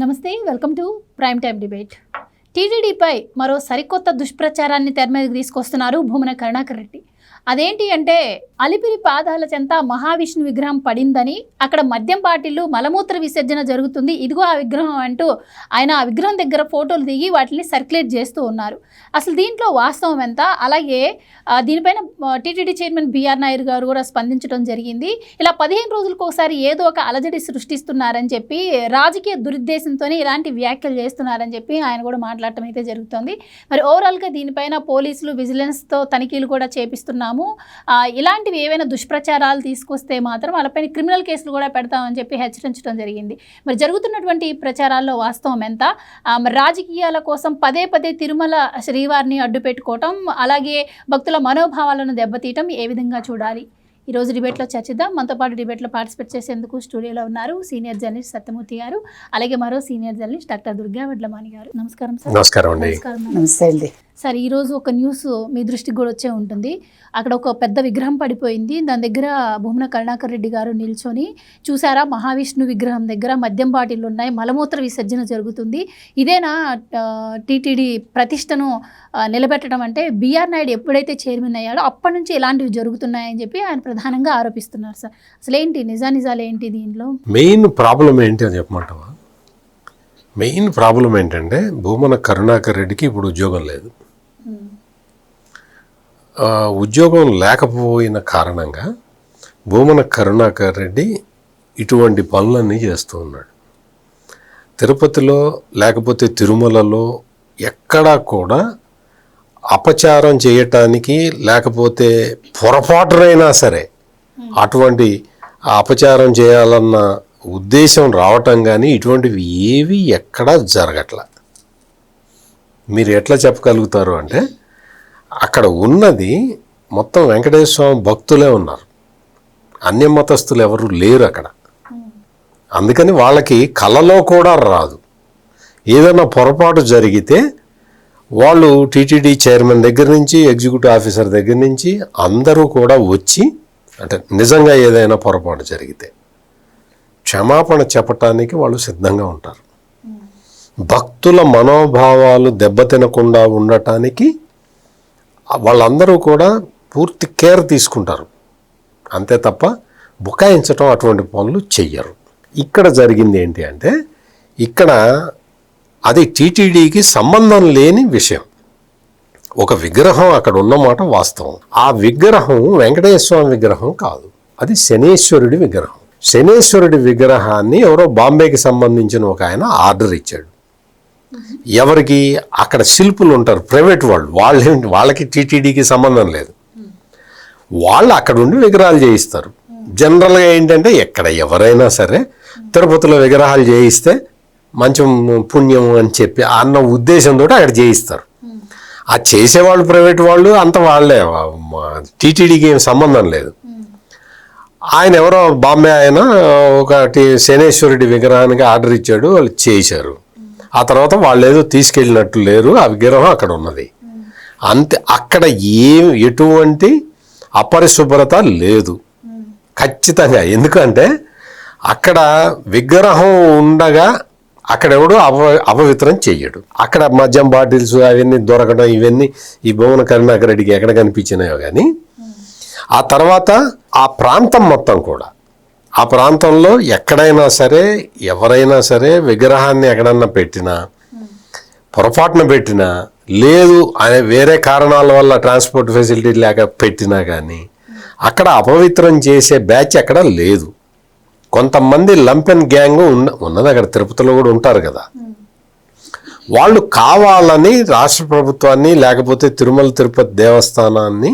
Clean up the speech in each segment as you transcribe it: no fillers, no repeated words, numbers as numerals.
నమస్తే, welcome to prime time debate. టీటీడీపై మరో సరికొత్త దుష్ప్రచారాన్ని తెర మీదకి తీసుకొస్తున్నారు భూమన కరుణాకర్ రెడ్డి. అదేంటి అంటే అలిపిరి పాదాల చెంత మహావిష్ణు విగ్రహం పడిందని, అక్కడ మద్యం బాటిల్లు మలమూత్ర విసర్జన జరుగుతుంది, ఇదిగో ఆ విగ్రహం అంటూ ఆయన ఆ విగ్రహం దగ్గర ఫోటోలు దిగి వాటిని సర్క్యులేట్ చేస్తూ ఉన్నారు. అసలు దీంట్లో వాస్తవం ఎంత? అలాగే దీనిపైన టీటీడీ చైర్మన్ బిఆర్ నాయుడు గారు కూడా స్పందించడం జరిగింది. ఇలా 15 రోజులకు ఒకసారి ఏదో ఒక అలజడి సృష్టిస్తున్నారని చెప్పి, రాజకీయ దురుద్దేశంతో ఇలాంటి వ్యాఖ్యలు చేస్తున్నారని చెప్పి ఆయన కూడా మాట్లాడటం అయితే జరుగుతుంది. మరి ఓవరాల్గా దీనిపైన పోలీసులు విజిలెన్స్తో తనిఖీలు కూడా చేపిస్తున్నాము, ఇలాంటివి ఏవైనా దుష్ప్రచారాలు తీసుకొస్తే మాత్రం వాళ్ళపైన క్రిమినల్ కేసులు కూడా పెడతామని చెప్పి హెచ్చరించడం జరిగింది. మరి జరుగుతున్నటువంటి ప్రచారాల్లో వాస్తవం ఎంత? మరి రాజకీయాల కోసం పదే పదే తిరుమల శ్రీవారిని అడ్డు పెట్టుకోవటం, అలాగే భక్తుల మనోభావాలను దెబ్బతీయటం ఏ విధంగా చూడాలి? ఈరోజు డిబేట్లో చర్చిద్దాం. మనతో పాటు డిబేట్లో పార్టిసిపేట్ చేసేందుకు స్టూడియోలో ఉన్నారు సీనియర్ జర్నలిస్ట్ సత్యమూర్తి గారు, అలాగే మరో senior journalist doctor Durga Vadlamani గారు. నమస్కారం సార్. నమస్కారం అండి. నమస్తే అండి. సార్, ఈరోజు ఒక న్యూస్ మీ దృష్టికి కూడా వచ్చే ఉంటుంది. అక్కడ ఒక పెద్ద విగ్రహం పడిపోయింది, దాని దగ్గర భూమన కరుణాకర్ రెడ్డి గారు నిల్చొని, చూసారా మహావిష్ణు విగ్రహం దగ్గర మద్యం బాటిల్ ఉన్నాయి, మలమూత్ర విసర్జన జరుగుతుంది, ఇదేనా టీటీడీ ప్రతిష్టను నిలబెట్టడం అంటే? బిఆర్ నాయుడు ఎప్పుడైతే చైర్మన్ అయ్యాడో అప్పటి నుంచి ఇలాంటివి జరుగుతున్నాయని చెప్పి ఆయన ప్రధానంగా ఆరోపిస్తున్నారు. సార్, అసలు ఏంటి నిజాలు ఏంటి దీనిలో? మెయిన్ ప్రాబ్లం ఏంటి అని చెప్పమంటావా? మెయిన్ ప్రాబ్లం ఏంటంటే భూమన కరుణాకర్ రెడ్డికి ఇప్పుడు ఉద్యోగం లేదు. ఉద్యోగం లేకపోయిన కారణంగా భూమన కరుణాకర్ రెడ్డి ఇటువంటి పనులన్నీ చేస్తూ ఉన్నాడు. తిరుపతిలో లేకపోతే తిరుమలలో ఎక్కడా కూడా అపచారం చేయటానికి, లేకపోతే పొరపాటునైనా సరే అటువంటి అపచారం చేయాలన్న ఉద్దేశం రావటం కానీ ఇటువంటివి ఏవి ఎక్కడా జరగట్లా. మీరు ఎట్లా చెప్పగలుగుతారు అంటే, అక్కడ ఉన్నది మొత్తం వెంకటేశ్వర స్వామి భక్తులే ఉన్నారు, అన్య మతస్థులు ఎవరు లేరు అక్కడ. అందుకని వాళ్ళకి కలలో కూడా రాదు. ఏదైనా పొరపాటు జరిగితే వాళ్ళు టీటీడీ చైర్మన్ దగ్గర నుంచి, ఎగ్జిక్యూటివ్ ఆఫీసర్ దగ్గర నుంచి అందరూ కూడా వచ్చి, అంటే నిజంగా ఏదైనా పొరపాటు జరిగితే క్షమాపణ చెప్పటానికి వాళ్ళు సిద్ధంగా ఉంటారు. భక్తుల మనోభావాలు దెబ్బతినకుండా ఉండటానికి వాళ్ళందరూ కూడా పూర్తి కేర్ తీసుకుంటారు, అంతే తప్ప బుకాయించటం అటువంటి పనులు చెయ్యరు. ఇక్కడ జరిగింది ఏంటి అంటే, ఇక్కడ అది టీటీడీకి సంబంధం లేని విషయం. ఒక విగ్రహం అక్కడ ఉన్నమాట వాస్తవం. ఆ విగ్రహం వెంకటేశ్వర స్వామి విగ్రహం కాదు, అది శనేశ్వరుడి విగ్రహం. శనేశ్వరుడి విగ్రహాన్ని ఎవరో బాంబేకి సంబంధించిన ఒక ఆయన ఆర్డర్ ఇచ్చాడు. ఎవరికి? అక్కడ శిల్పులు ఉంటారు, ప్రైవేట్ వాళ్ళకి టీటీడీకి సంబంధం లేదు. వాళ్ళు అక్కడ ఉండి విగ్రహాలు చేయిస్తారు. జనరల్గా ఏంటంటే, ఎక్కడ ఎవరైనా సరే తిరుపతిలో విగ్రహాలు చేయిస్తే మంచి పుణ్యం అని చెప్పి అన్న ఉద్దేశంతో అక్కడ చేయిస్తారు. ఆ చేసేవాళ్ళు ప్రైవేట్ వాళ్ళు, అంత వాళ్ళే, టీటీడీకి ఏం సంబంధం లేదు. ఆయన ఎవరో బాంబే ఆయన ఒక శనేశ్వరుడి విగ్రహానికి ఆర్డర్ ఇచ్చాడు, వాళ్ళు చేశారు. ఆ తర్వాత వాళ్ళు ఏదో తీసుకెళ్ళినట్టు లేరు, ఆ విగ్రహం అక్కడ ఉన్నది అంతే. అక్కడ ఎటువంటి అపరిశుభ్రత లేదు ఖచ్చితంగా. ఎందుకంటే అక్కడ విగ్రహం ఉండగా అక్కడ ఎవడు అపవిత్రం చెయ్యడు. అక్కడ మద్యం బాటిల్స్ అవన్నీ దొరకడం, ఇవన్నీ ఈ భువన కరుణాకర్ రెడ్డికి ఎక్కడ కనిపించినాయో కానీ, ఆ తర్వాత ఆ ప్రాంతం మొత్తం కూడా, ఆ ప్రాంతంలో ఎక్కడైనా సరే ఎవరైనా సరే విగ్రహాన్ని ఎక్కడన్నా పెట్టినా, పొరపాటున పెట్టినా, లేదు అనే వేరే కారణాల వల్ల ట్రాన్స్పోర్ట్ ఫెసిలిటీ లేక పెట్టినా కానీ అక్కడ అపవిత్రం చేసే బ్యాచ్ అక్కడ లేదు. కొంతమంది లంపెన్ గ్యాంగ్ ఉన్నది అక్కడ, తిరుపతిలో కూడా ఉంటారు కదా. వాళ్ళు కావాలని రాష్ట్ర ప్రభుత్వాన్ని లేకపోతే తిరుమల తిరుపతి దేవస్థానాన్ని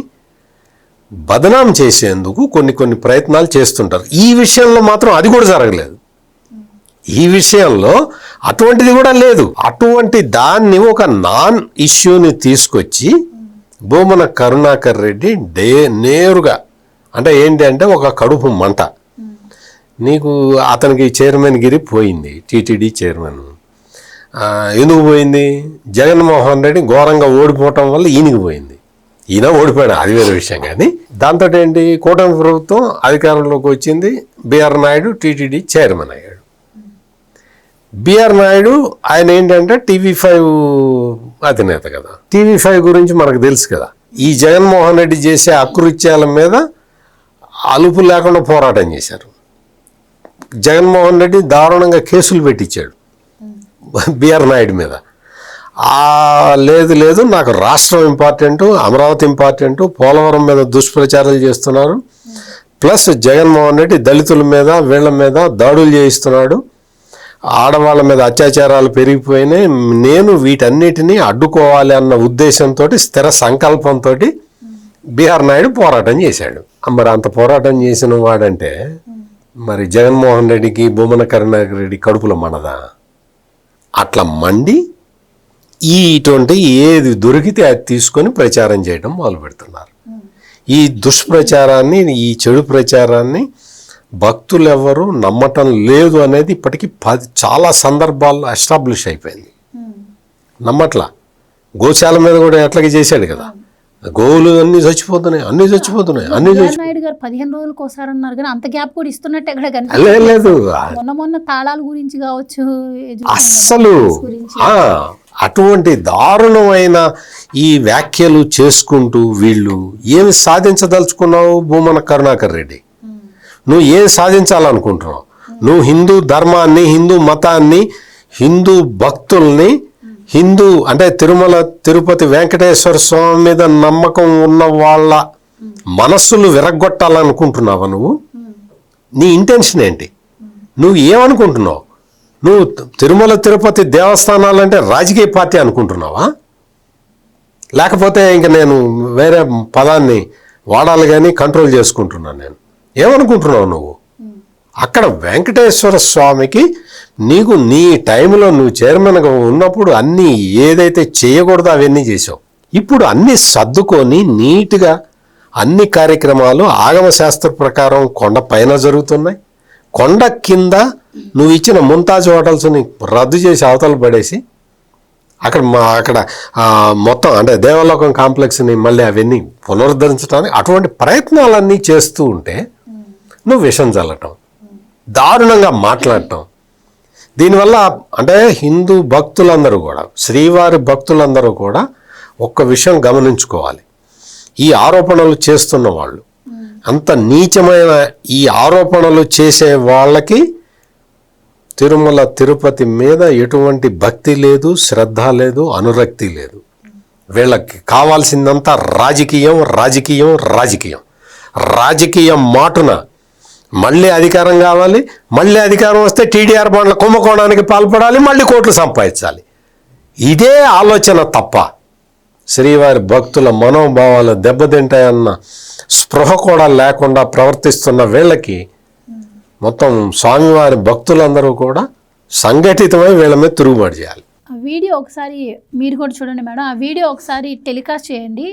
బదనాం చేసేందుకు కొన్ని ప్రయత్నాలు చేస్తుంటారు. ఈ విషయంలో మాత్రం అది కూడా జరగలేదు. ఈ విషయంలో అటువంటిది కూడా లేదు. అటువంటి దాన్ని ఒక నాన్ ఇష్యూని తీసుకొచ్చి భూమన కరుణాకర్ రెడ్డి నేరుగా, అంటే ఏంటి అంటే ఒక కడుపు మంట. నీకు అతనికి చైర్మన్ గిరి పోయింది, టీటీడీ చైర్మన్. ఎందుకు పోయింది? జగన్మోహన్ రెడ్డి ఘోరంగా ఓడిపోవటం వల్ల ఈయనకి పోయింది. ఈయన ఓడిపోయాడు, అది వేరే విషయం. కానీ దాంతో ఏంటి, కూటమి ప్రభుత్వం అధికారంలోకి వచ్చింది, బిఆర్ నాయుడు టీటీడీ చైర్మన్ అయ్యాడు. బిఆర్ నాయుడు ఆయన ఏంటంటే TV5 అధినేత కదా. TV5 గురించి మనకు తెలుసు కదా. ఈ జగన్మోహన్ రెడ్డి చేసే అకృత్యాల మీద అలుపు లేకుండా పోరాటం చేశారు. జగన్మోహన్ రెడ్డి దారుణంగా కేసులు పెట్టించాడు బిఆర్ నాయుడు మీద. లేదు నాకు రాష్ట్రం ఇంపార్టెంటు, అమరావతి ఇంపార్టెంటు, పోలవరం మీద దుష్ప్రచారాలు చేస్తున్నారు, ప్లస్ జగన్మోహన్ రెడ్డి దళితుల మీద వీళ్ళ మీద దాడులు చేయిస్తున్నాడు, ఆడవాళ్ళ మీద అత్యాచారాలు పెరిగిపోయినాయి, నేను వీటన్నిటినీ అడ్డుకోవాలి అన్న ఉద్దేశంతో స్థిర సంకల్పంతో బిఆర్ నాయుడు పోరాటం చేశాడు. మరి అంత పోరాటం చేసిన వాడంటే మరి జగన్మోహన్ రెడ్డికి భూమన కరుణాకర్ రెడ్డి కడుపులో మండదా? అట్లా మండి ఇటువంటి ఏది దొరికితే అది తీసుకొని ప్రచారం చేయడం మొదలు పెడుతున్నారు. ఈ దుష్ప్రచారాన్ని, ఈ చెడు ప్రచారాన్ని భక్తులు ఎవరు నమ్మటం లేదు అనేది ఇప్పటికీ చాలా సందర్భాల్లో ఎస్టాబ్లిష్ అయిపోయింది. నమ్మట్లా. గోశాల మీద కూడా ఎట్లాగే చేశాడు కదా, గోవులు అన్ని చచ్చిపోతున్నాయి. నాయుడు గారు 15 రోజులకు ఒకసారి అన్నారు కానీ అంత గ్యాప్ కూడా ఇస్తున్నట్టు ఎక్కడ లేదు. మొన్న తాళాల గురించి కావచ్చు, అస్సలు అటువంటి దారుణమైన ఈ వ్యాఖ్యలు చేసుకుంటూ వీళ్ళు ఏమి సాధించదలుచుకున్నావు భూమన కరుణాకర్ రెడ్డి? నువ్వు ఏం సాధించాలనుకుంటున్నావు? నువ్వు హిందూ ధర్మాన్ని, హిందూ మతాన్ని, హిందూ భక్తుల్ని, హిందూ అంటే తిరుమల తిరుపతి వెంకటేశ్వర స్వామి మీద నమ్మకం ఉన్న వాళ్ళ మనస్సులు విరగ్గొట్టాలనుకుంటున్నావా నువ్వు? నీ ఇంటెన్షన్ ఏంటి? నువ్వు ఏమనుకుంటున్నావు? నువ్వు తిరుమల తిరుపతి దేవస్థానాలంటే రాజకీయ పార్టీ అనుకుంటున్నావా? లేకపోతే ఇంక నేను వేరే పదాన్ని వాడాలి కానీ కంట్రోల్ చేసుకుంటున్నాను నేను. ఏమనుకుంటున్నావు నువ్వు? అక్కడ వెంకటేశ్వర స్వామికి నీకు నీ టైంలో నువ్వు చైర్మన్గా ఉన్నప్పుడు అన్నీ ఏదైతే చేయకూడదో అవన్నీ చేసావు. ఇప్పుడు అన్నీ సర్దుకొని నీట్గా అన్ని కార్యక్రమాలు ఆగమశాస్త్ర ప్రకారం కొండ పైన జరుగుతున్నాయి. కొండ కింద నువ్వు ఇచ్చిన ముంతాజ్ హోటల్స్ని రద్దు చేసి అవతల పడేసి అక్కడ మొత్తం అంటే దేవలోకం కాంప్లెక్స్ని మళ్ళీ అవన్నీ పునరుద్ధరించడానికి అటువంటి ప్రయత్నాలన్నీ చేస్తూ ఉంటే నువ్వు విషం చల్లటం, దారుణంగా మాట్లాడటం. దీనివల్ల అంటే హిందూ భక్తులందరూ కూడా, శ్రీవారి భక్తులందరూ కూడా ఒక్క విషయం గమనించుకోవాలి. ఈ ఆరోపణలు చేస్తున్న వాళ్ళు అంత నీచమైన ఈ ఆరోపణలు చేసే వాళ్ళకి తిరుమల తిరుపతి మీద ఎటువంటి భక్తి లేదు, శ్రద్ధ లేదు, అనురక్తి లేదు. వీళ్ళకి కావాల్సిందంతా రాజకీయం, రాజకీయం, రాజకీయం. రాజకీయం మాటున మళ్ళీ అధికారం కావాలి, మళ్ళీ అధికారం వస్తే TDR బాండ్ల కుంభకోణానికి పాల్పడాలి, మళ్ళీ కోట్లు సంపాదించాలి. ఇదే ఆలోచన తప్ప శ్రీవారి భక్తుల మనోభావాలు దెబ్బతింటాయన్న స్పృహ కూడా లేకుండా ప్రవర్తిస్తున్న వీళ్ళకి మొత్తం స్వామివారి భక్తులందరూ కూడా సంఘటితమై వీళ్ళ మీద తిరుగుబాటు చేయాలి. ఆ వీడియో ఒకసారి మీరు కూడా చూడండి మేడం, ఆ వీడియో ఒకసారి టెలికాస్ట్ చేయండి.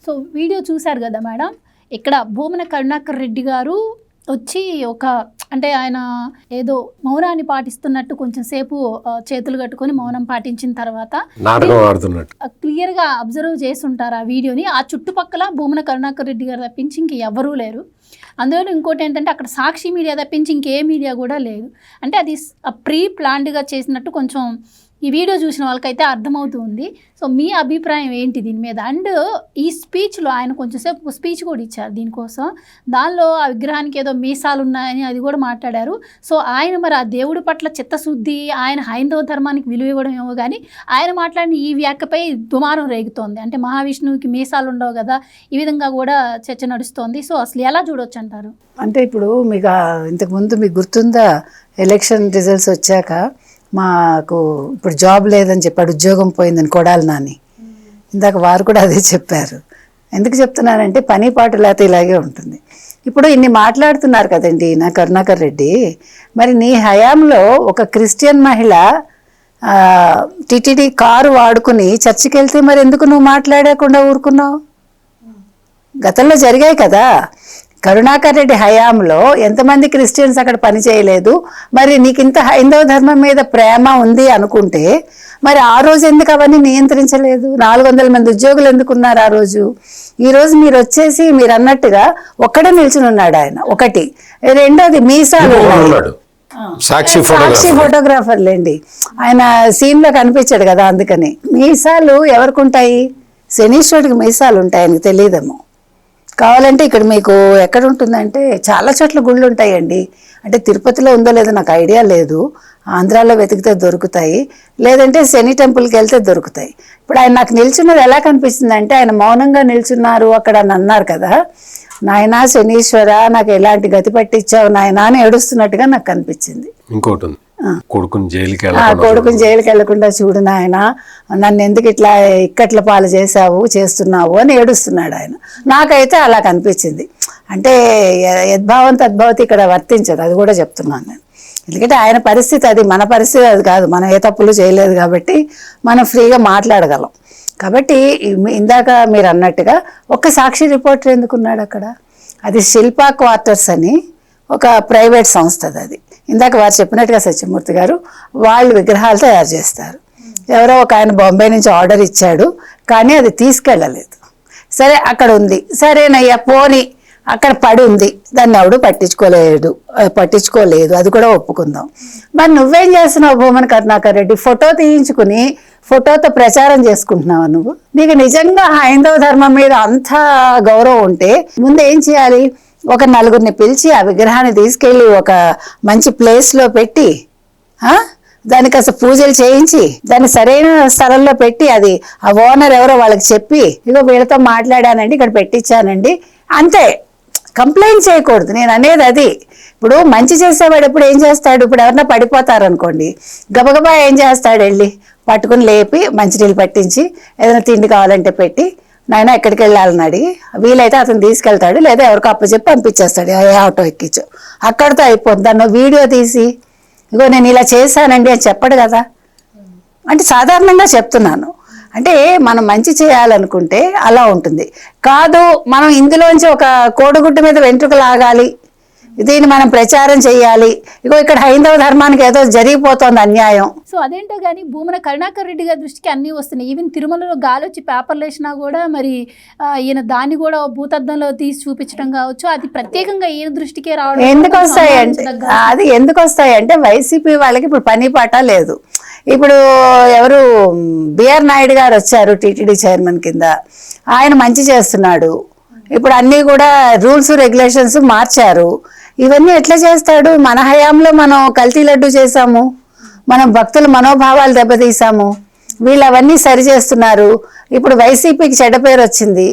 సో వీడియో చూశారు కదా మేడం, ఇక్కడ భూమన కరుణాకర్ రెడ్డి గారు వచ్చి అంటే ఆయన ఏదో మౌనాన్ని పాటిస్తున్నట్టు కొంచెం సేపు చేతులు కట్టుకొని మౌనం పాటించిన తర్వాత నాటకం ఆడుతున్నట్టు క్లియర్గా అబ్జర్వ్ చేస్తుంటారు ఆ వీడియోని. ఆ చుట్టుపక్కల భూమన కరుణాకర్ రెడ్డి గారు తప్పించి ఇంక ఎవరూ లేరు. అందులో ఇంకోటి ఏంటంటే అక్కడ సాక్షి మీడియా తప్పించి ఇంకే మీడియా కూడా లేదు. అంటే అది ప్రీ ప్లాన్డ్గా చేసినట్టు కొంచెం ఈ వీడియో చూసిన వాళ్ళకైతే అర్థమవుతుంది. సో మీ అభిప్రాయం ఏంటి దీని మీద? అండ్ ఈ స్పీచ్లో ఆయన కొంచెంసేపు స్పీచ్ కూడా ఇచ్చారు దీనికోసం. దానిలో ఆ విగ్రహానికి ఏదో మీసాలు ఉన్నాయని అది కూడా మాట్లాడారు. సో ఆయన మరి ఆ దేవుడి పట్ల చిత్తశుద్ధి, ఆయన హైందవ ధర్మానికి విలువ ఇవ్వడం ఏమో కానీ ఆయన మాట్లాడిన ఈ వ్యాఖ్యపై దుమారం రేగుతోంది. అంటే మహావిష్ణువుకి మీసాలు ఉండవు కదా, ఈ విధంగా కూడా చర్చ నడుస్తోంది. సో అసలు ఎలా చూడొచ్చు అంటారు? అంటే ఇప్పుడు మీకు ఇంతకుముందు మీకు గుర్తుందా, ఎలక్షన్ రిజల్ట్స్ వచ్చాక మాకు ఇప్పుడు జాబ్ లేదని చెప్పాడు, ఉద్యోగం పోయిందని కొడాలి నాని. ఇందాక వారు కూడా అదే చెప్పారు. ఎందుకు చెప్తున్నానంటే పని పాటు లేకపోతే ఇలాగే ఉంటుంది. ఇప్పుడు ఇన్ని మాట్లాడుతున్నారు కదండి నా కరుణాకర్ రెడ్డి, మరి నీ హయాంలో ఒక క్రిస్టియన్ మహిళ టిటిడి కారు వాడుకుని చర్చికి వెళ్తే మరి ఎందుకు నువ్వు మాట్లాడకుండా ఊరుకున్నావు? గతంలో జరిగాయి కదా. కరుణాకర్ రెడ్డి హయాంలో ఎంతమంది క్రిస్టియన్స్ అక్కడ పని చేయలేదు? మరి నీకు ఇంత హైందవ ధర్మం మీద ప్రేమ ఉంది అనుకుంటే మరి ఆ రోజు ఎందుకు అవన్నీ నియంత్రించలేదు? 400 మంది ఉద్యోగులు ఎందుకున్నారు ఆ రోజు? ఈ రోజు మీరు వచ్చేసి మీరు అన్నట్టుగా ఒక్కడే నిల్చుని ఉన్నాడు ఆయన. ఒకటి. రెండోది మీసాలు సాక్షి ఫోటోగ్రాఫర్లేండి, ఆయన సీన్ లో కనిపించాడు కదా, అందుకని. మీసాలు ఎవరికి ఉంటాయి? శనీశ్వరుడికి మీసాలు ఉంటాయి, ఆయనకు తెలియదేమో. కావాలంటే ఇక్కడ మీకు ఎక్కడ ఉంటుందంటే చాలా చోట్ల గుళ్ళు ఉంటాయండి. అంటే తిరుపతిలో ఉందో లేదో నాకు ఐడియా లేదు, ఆంధ్రాలో వెతికితే దొరుకుతాయి, లేదంటే శని టెంపుల్కి వెళ్తే దొరుకుతాయి. ఇప్పుడు ఆయన నాకు నిల్చున్నది ఎలా కనిపిస్తుంది అంటే ఆయన మౌనంగా నిల్చున్నారు అక్కడ అని అన్నారు కదా, నాయనా శనీశ్వర నాకు ఎలాంటి గతి పట్టించావు నాయనా అని ఏడుస్తున్నట్టుగా నాకు కనిపించింది. ఇంకోటి ఉంది, కొడుకుని జైలుకి వెళ్లకుండా చూడు నాయన, నన్ను ఎందుకు ఇట్లా ఇక్కట్ల పాలు చేస్తున్నావు అని ఏడుస్తున్నాడు ఆయన. నాకైతే అలా కనిపించింది. అంటే యద్భావం తద్భావతి ఇక్కడ వర్తించదు, అది కూడా చెప్తున్నాను నేను. ఎందుకంటే ఆయన పరిస్థితి అది, మన పరిస్థితి అది కాదు. మనం ఏ తప్పులు చేయలేదు కాబట్టి మనం ఫ్రీగా మాట్లాడగలం. కాబట్టి ఇందాక మీరు అన్నట్టుగా ఒక్క సాక్షి రిపోర్టర్ ఎందుకున్నాడు అక్కడ? అది శిల్పా క్వార్టర్స్ అని ఒక ప్రైవేట్ సంస్థ అది. ఇందాక వారు చెప్పినట్టుగా సత్యమూర్తి గారు వాళ్ళు విగ్రహాలు తయారు చేస్తారు. ఎవరో ఒక ఆయన బాంబే నుంచి ఆర్డర్ ఇచ్చాడు, కానీ అది తీసుకెళ్ళలేదు. సరే అక్కడ ఉంది, సరేనయ్యా పోని అక్కడ పడి ఉంది, దాన్ని ఎవడు పట్టించుకోలేదు, అది కూడా ఒప్పుకుందాం. మరి నువ్వేం చేస్తున్నావు భూమన కరుణాకర్ రెడ్డి? ఫోటో తీయించుకుని ఫోటోతో ప్రచారం చేసుకుంటున్నావు నువ్వు. నీకు నిజంగా హైందవ ధర్మం మీద అంత గౌరవం ఉంటే ముందు ఏం చేయాలి? ఒక నలుగురిని పిలిచి ఆ విగ్రహాన్ని తీసుకెళ్ళి ఒక మంచి ప్లేస్లో పెట్టి దానికి అసలు పూజలు చేయించి దాన్ని సరైన స్థలంలో పెట్టి అది ఆ ఓనర్ ఎవరో వాళ్ళకి చెప్పి ఇగో వీళ్ళతో మాట్లాడానండి, ఇక్కడ పెట్టించానండి, అంతే. కంప్లైంట్ చేయకూడదు, నేను అనేది అది. ఇప్పుడు మంచి చేసేవాడు ఎప్పుడు ఏం చేస్తాడు? ఇప్పుడు ఎవరన్నా పడిపోతారనుకోండి, గబగబా ఏం చేస్తాడు? వెళ్ళి పట్టుకుని లేపి మంచినీళ్ళు పట్టించి ఏదైనా తిండి కావాలంటే పెట్టి నాయన ఎక్కడికి వెళ్ళాలని అడిగి వీలైతే అతను తీసుకెళ్తాడు, లేదా ఎవరికో అప్పచెప్పి పంపించేస్తాడు, ఏ ఆటో ఎక్కించు, అక్కడితో అయిపోతుంది. దాన్ని వీడియో తీసి ఇగో నేను ఇలా చేశానండి అని చెప్పడు కదా. అంటే సాధారణంగా చెప్తున్నాను. అంటే మనం మంచి చేయాలనుకుంటే అలా ఉంటుంది. కాదు మనం ఇందులోంచి ఒక కోడిగుడ్డు మీద వెంట్రుక లాగాలి, దీన్ని మనం ప్రచారం చేయాలి, ఇగో ఇక్కడ హైందవ ధర్మానికి ఏదో జరిగిపోతుంది అన్యాయం. సో అదేంటో కానీ భూమన కరుణాకర్ రెడ్డి గారి దృష్టికి అన్నీ వస్తున్నాయి. ఈవెన్ తిరుమలలో గాలి వచ్చి పేపర్లు వేసినా కూడా మరి ఈయన దాన్ని కూడా భూతద్దంలో తీసి చూపించడం కావచ్చు, అది ప్రత్యేకంగా ఈయన దృష్టికే రావడం ఎందుకు వస్తాయంటే వైసీపీ వాళ్ళకి ఇప్పుడు పని పాట లేదు. ఇప్పుడు ఎవరు బిఆర్ నాయుడు గారు వచ్చారు టీటీడీ చైర్మన్ కింద, ఆయన మంచి చేస్తున్నాడు. ఇప్పుడు అన్నీ కూడా రూల్స్ రెగ్యులేషన్స్ మార్చారు. ఇవన్నీ ఎట్లా చేస్తాడు? మన హయాంలో మనం కల్తీ లడ్డు చేసాము, మనం భక్తుల మనోభావాలు దెబ్బతీసాము, వీళ్ళు అవన్నీ సరి చేస్తున్నారు. ఇప్పుడు వైసీపీకి చెడ్డ పేరు వచ్చింది,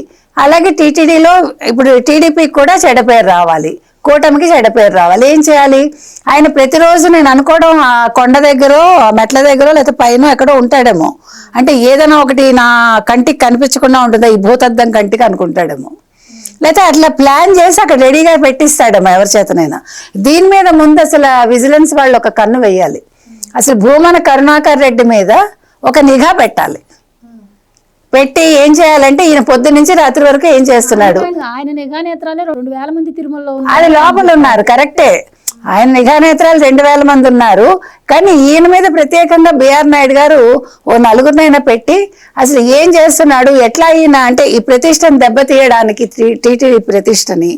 అలాగే టీటీడీలో ఇప్పుడు టీడీపీకి కూడా చెడ్డ పేరు రావాలి, కూటమికి చెడ్డ పేరు రావాలి. ఏం చేయాలి? ఆయన ప్రతిరోజు నేను అనుకోవడం ఆ కొండ దగ్గర మెట్ల దగ్గర లేకపోతే పైన ఎక్కడో ఉంటాడేమో, అంటే ఏదైనా ఒకటి నా కంటికి కనిపించకుండా ఉంటుందా ఈ భూతద్దం కంటికి అనుకుంటాడేమో, లేకపోతే అట్లా ప్లాన్ చేసి అక్కడ రెడీగా పెట్టిస్తాడేమో ఎవరి చేతనైనా. దీని మీద ముందు అసలు విజిలెన్స్ వాళ్ళు ఒక కన్ను వేయాలి. అసలు భూమన కరుణాకర్ రెడ్డి మీద ఒక నిఘా పెట్టాలి. పెట్టి ఏం చేయాలంటే ఈయన పొద్దు నుంచి రాత్రి వరకు ఏం చేస్తున్నాడు? ఆయన నిఘా నేత్రాలే 2000 మంది తిరుమలలో అది లోపల ఉన్నారు, కరెక్టే. ఆయన నిఘా నేత్రాలు 2000 మంది ఉన్నారు. కానీ ఈయన మీద ప్రత్యేకంగా బిఆర్ నాయుడు గారు ఓ నలుగురినైనా పెట్టి అసలు ఏం చేస్తున్నాడు, ఎట్లా ఈయన అంటే ఈ ప్రతిష్టను దెబ్బతీయడానికి టీటీడీ ప్రతిష్టని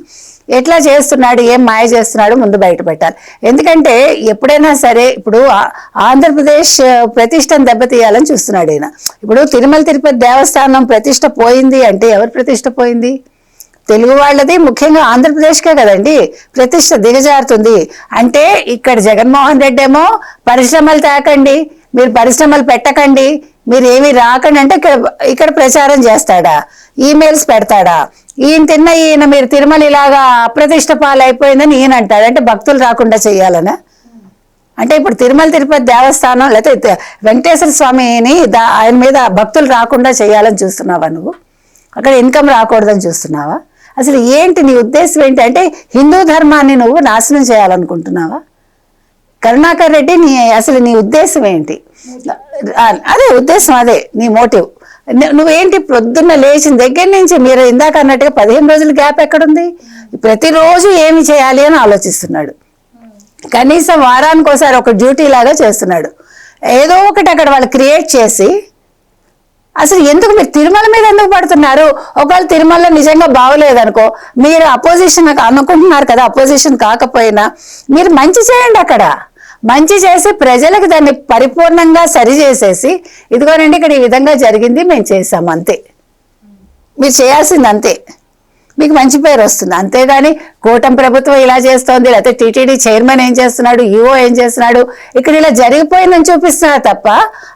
ఎట్లా చేస్తున్నాడు, ఏం మాయ చేస్తున్నాడు ముందు బయట పెట్టాలి. ఎందుకంటే ఎప్పుడైనా సరే ఇప్పుడు ఆంధ్రప్రదేశ్ ప్రతిష్టను దెబ్బతీయాలని చూస్తున్నాడు ఈయన. ఇప్పుడు తిరుమల తిరుపతి దేవస్థానం ప్రతిష్ట పోయింది అంటే ఎవరి ప్రతిష్ట పోయింది? తెలుగు వాళ్ళది, ముఖ్యంగా ఆంధ్రప్రదేశ్కే కదండి ప్రతిష్ట దిగజారుతుంది. అంటే ఇక్కడ జగన్మోహన్ రెడ్డి ఏమో పరిశ్రమలు తేకండి, మీరు పరిశ్రమలు పెట్టకండి, మీరు ఏమి రాకండి అంటే ఇక్కడ ప్రచారం చేస్తాడా, ఈమెయిల్స్ పెడతాడా? ఈయన మీరు తిరుమల ఇలాగా అప్రతిష్ట పాలైపోయిందని ఈయన అంటాడు. అంటే భక్తులు రాకుండా చెయ్యాలనా? అంటే ఇప్పుడు తిరుమల తిరుపతి దేవస్థానం లేకపోతే వెంకటేశ్వర స్వామిని ఆయన మీద భక్తులు రాకుండా చేయాలని చూస్తున్నావా నువ్వు? అక్కడ ఇన్కమ్ రాకూడదని చూస్తున్నావా? అసలు ఏంటి నీ ఉద్దేశం ఏంటి? అంటే హిందూ ధర్మాన్ని నువ్వు నాశనం చేయాలనుకుంటున్నావా? కరుణాకర్ రెడ్డి అసలు నీ ఉద్దేశం ఏంటి? అదే ఉద్దేశం, అదే నీ మోటివ్. నువ్వేంటి పొద్దున్న లేచిన దగ్గర నుంచి మీరు ఇందాక అన్నట్టుగా 15 రోజుల గ్యాప్ ఎక్కడుంది? ప్రతిరోజు ఏమి చేయాలి అని ఆలోచిస్తున్నాడు. కనీసం వారానికి ఒకసారి ఒక డ్యూటీ లాగా చేస్తున్నాడు. ఏదో ఒకటి అక్కడ వాళ్ళు క్రియేట్ చేసి, అసలు ఎందుకు మీరు తిరుమల మీద ఎందుకు పడుతున్నారు? ఒకవేళ తిరుమల నిజంగా బాగోలేదనుకో, మీరు అపోజిషన్ అనుకుంటున్నారు కదా, అపోజిషన్ కాకపోయినా మీరు మంచి చేయండి. అక్కడ మంచి చేసి ప్రజలకు దాన్ని పరిపూర్ణంగా సరిచేసేసి, ఇదిగోనండి ఇక్కడ ఈ విధంగా జరిగింది, మేము చేసాము, అంతే. మీరు చేయాల్సింది అంతే. మీకు మంచి పేరు వస్తుంది. అంతేగాని కూటమి ప్రభుత్వం ఇలా చేస్తోంది, లేకపోతే టీటీడీ చైర్మన్ ఏం చేస్తున్నాడు, ఈఓ ఏం చేస్తున్నాడు, ఇక్కడ ఇలా జరిగిపోయిందని చూపిస్తున్నారు తప్ప